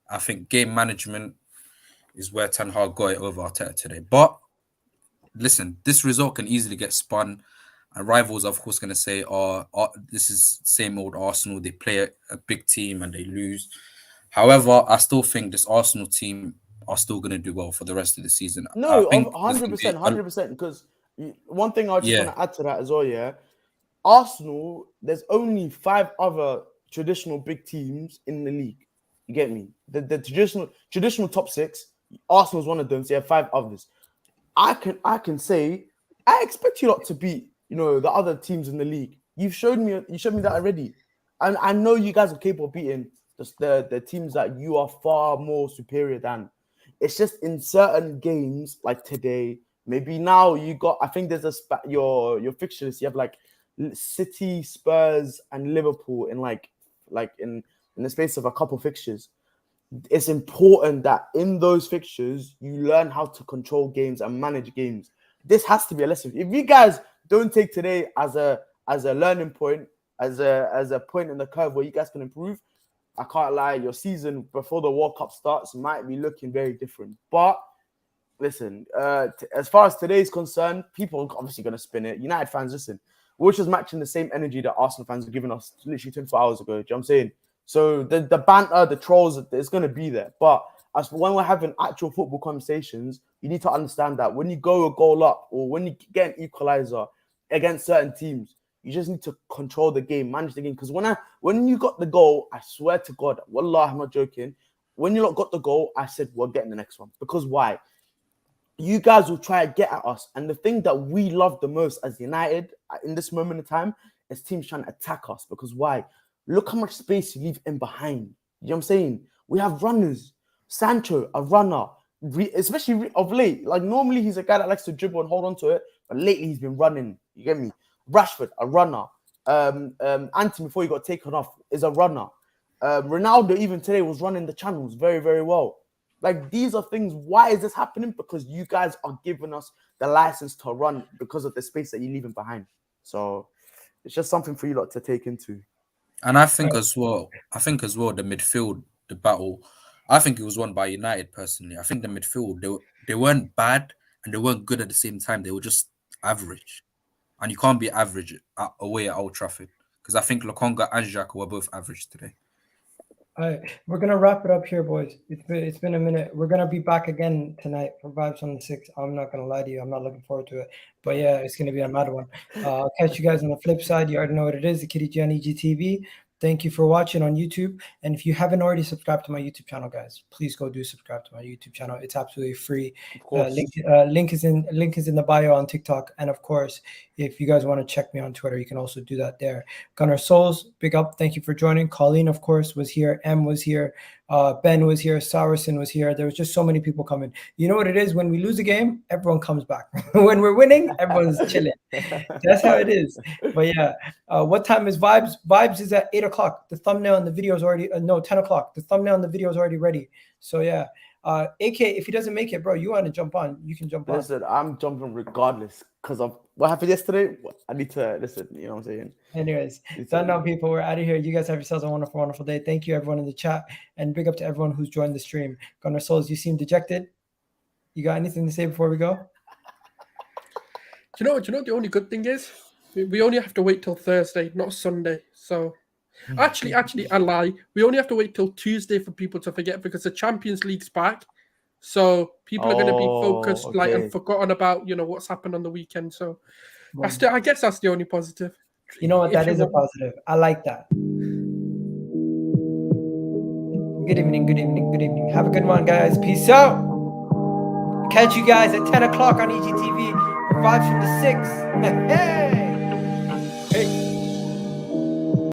S12: I think game management is where Ten Hag got it over Arteta today. But listen, this result can easily get spun. And rivals, of course, going to say, this is same old Arsenal. They play a big team and they lose. However, I still think this Arsenal team are still going to do well for the rest of the season.
S9: No, 100%. Because one thing I just want to add to that as well, yeah. Arsenal, there's only 5 other traditional big teams in the league. You get me? The traditional top 6, Arsenal's one of them, so you have 5 others. I can say I expect you lot to beat, the other teams in the league. You showed me that already. And I know you guys are capable of beating the teams that you are far more superior than. It's just in certain games like today, maybe now I think there's your fixtures, you have like City, Spurs, and Liverpool in in the space of a couple fixtures. It's important that in those fixtures you learn how to control games and manage games. This has to be a lesson. If you guys don't take today as a learning point, as a point in the curve where you guys can improve, I can't lie, your season before the World Cup starts might be looking very different. But listen, as far as today is concerned, people are obviously going to spin it. United fans, listen, we're just matching the same energy that Arsenal fans are giving us literally 24 hours ago. Do you know what I'm saying? So the banter, the trolls, it's going to be there. But as when we're having actual football conversations, you need to understand that when you go a goal up or when you get an equalizer against certain teams, you just need to control the game, manage the game. Because when you got the goal, I swear to God, wallah, I'm not joking. When you lot got the goal, I said, we're getting the next one. Because why? You guys will try to get at us. And the thing that we love the most as United in this moment of time is teams trying to attack us. Because why? Look how much space you leave in behind. You know what I'm saying? We have runners. Sancho, a runner. Especially of late. Like normally he's a guy that likes to dribble and hold on to it. But lately he's been running. You get me? Rashford, a runner. Antony, before he got taken off, is a runner. Ronaldo, even today, was running the channels very, very well. Like, these are things. Why is this happening? Because you guys are giving us the license to run because of the space that you're leaving behind. So it's just something for you lot to take into.
S12: And I think as well, the midfield, the battle, I think it was won by United personally. I think the midfield, they weren't bad and they weren't good at the same time. They were just average. And you can't be average away at Old Trafford. Because I think Lokonga and Xhaka were both average today.
S1: All right, we're going to wrap it up here, boys. It's been a minute. We're going to be back again tonight for Vibes on the 6th. I'm not going to lie to you. I'm not looking forward to it. But yeah, it's going to be a mad one. I'll catch you guys on the flip side. You already know what it is, the Kitty G on EGTV. Thank you for watching on YouTube. And if you haven't already subscribed to my YouTube channel, guys, please go do subscribe to my YouTube channel. It's absolutely free. Link is in the bio on TikTok. And of course, if you guys want to check me on Twitter, you can also do that there. Gunnar Souls, big up. Thank you for joining. Colleen, of course, was here. M was here. Ben was here. Saracen was here. There was just so many people coming. You know what it is? When we lose a game, everyone comes back. When we're winning, everyone's chilling. That's how it is. But yeah, what time is Vibes? Vibes is at 8 o'clock. The thumbnail and the video is already 10 o'clock. The thumbnail and the video is already ready. So yeah, AK, if he doesn't make it, bro, you want to jump on? You can jump on.
S9: Listen, I'm jumping regardless because of what happened yesterday. I need to listen. You know what I'm saying?
S1: Anyways, done now, people. We're out of here. You guys have yourselves a wonderful, wonderful day. Thank you, everyone in the chat, and big up to everyone who's joined the stream. Gunnar Souls, you seem dejected. You got anything to say before we go?
S2: Do you know what the only good thing is? We only have to wait till Thursday, not Sunday. So actually, I lie. We only have to wait till Tuesday for people to forget because the Champions League's back. So people are going to be focused and forgotten about, what's happened on the weekend. So I guess that's the only positive.
S1: You know what? That is a positive. I like that. Good evening, good evening, good evening. Have a good one, guys. Peace out. Catch you guys at 10 o'clock on EGTV for Vibes from the 6th. Hey!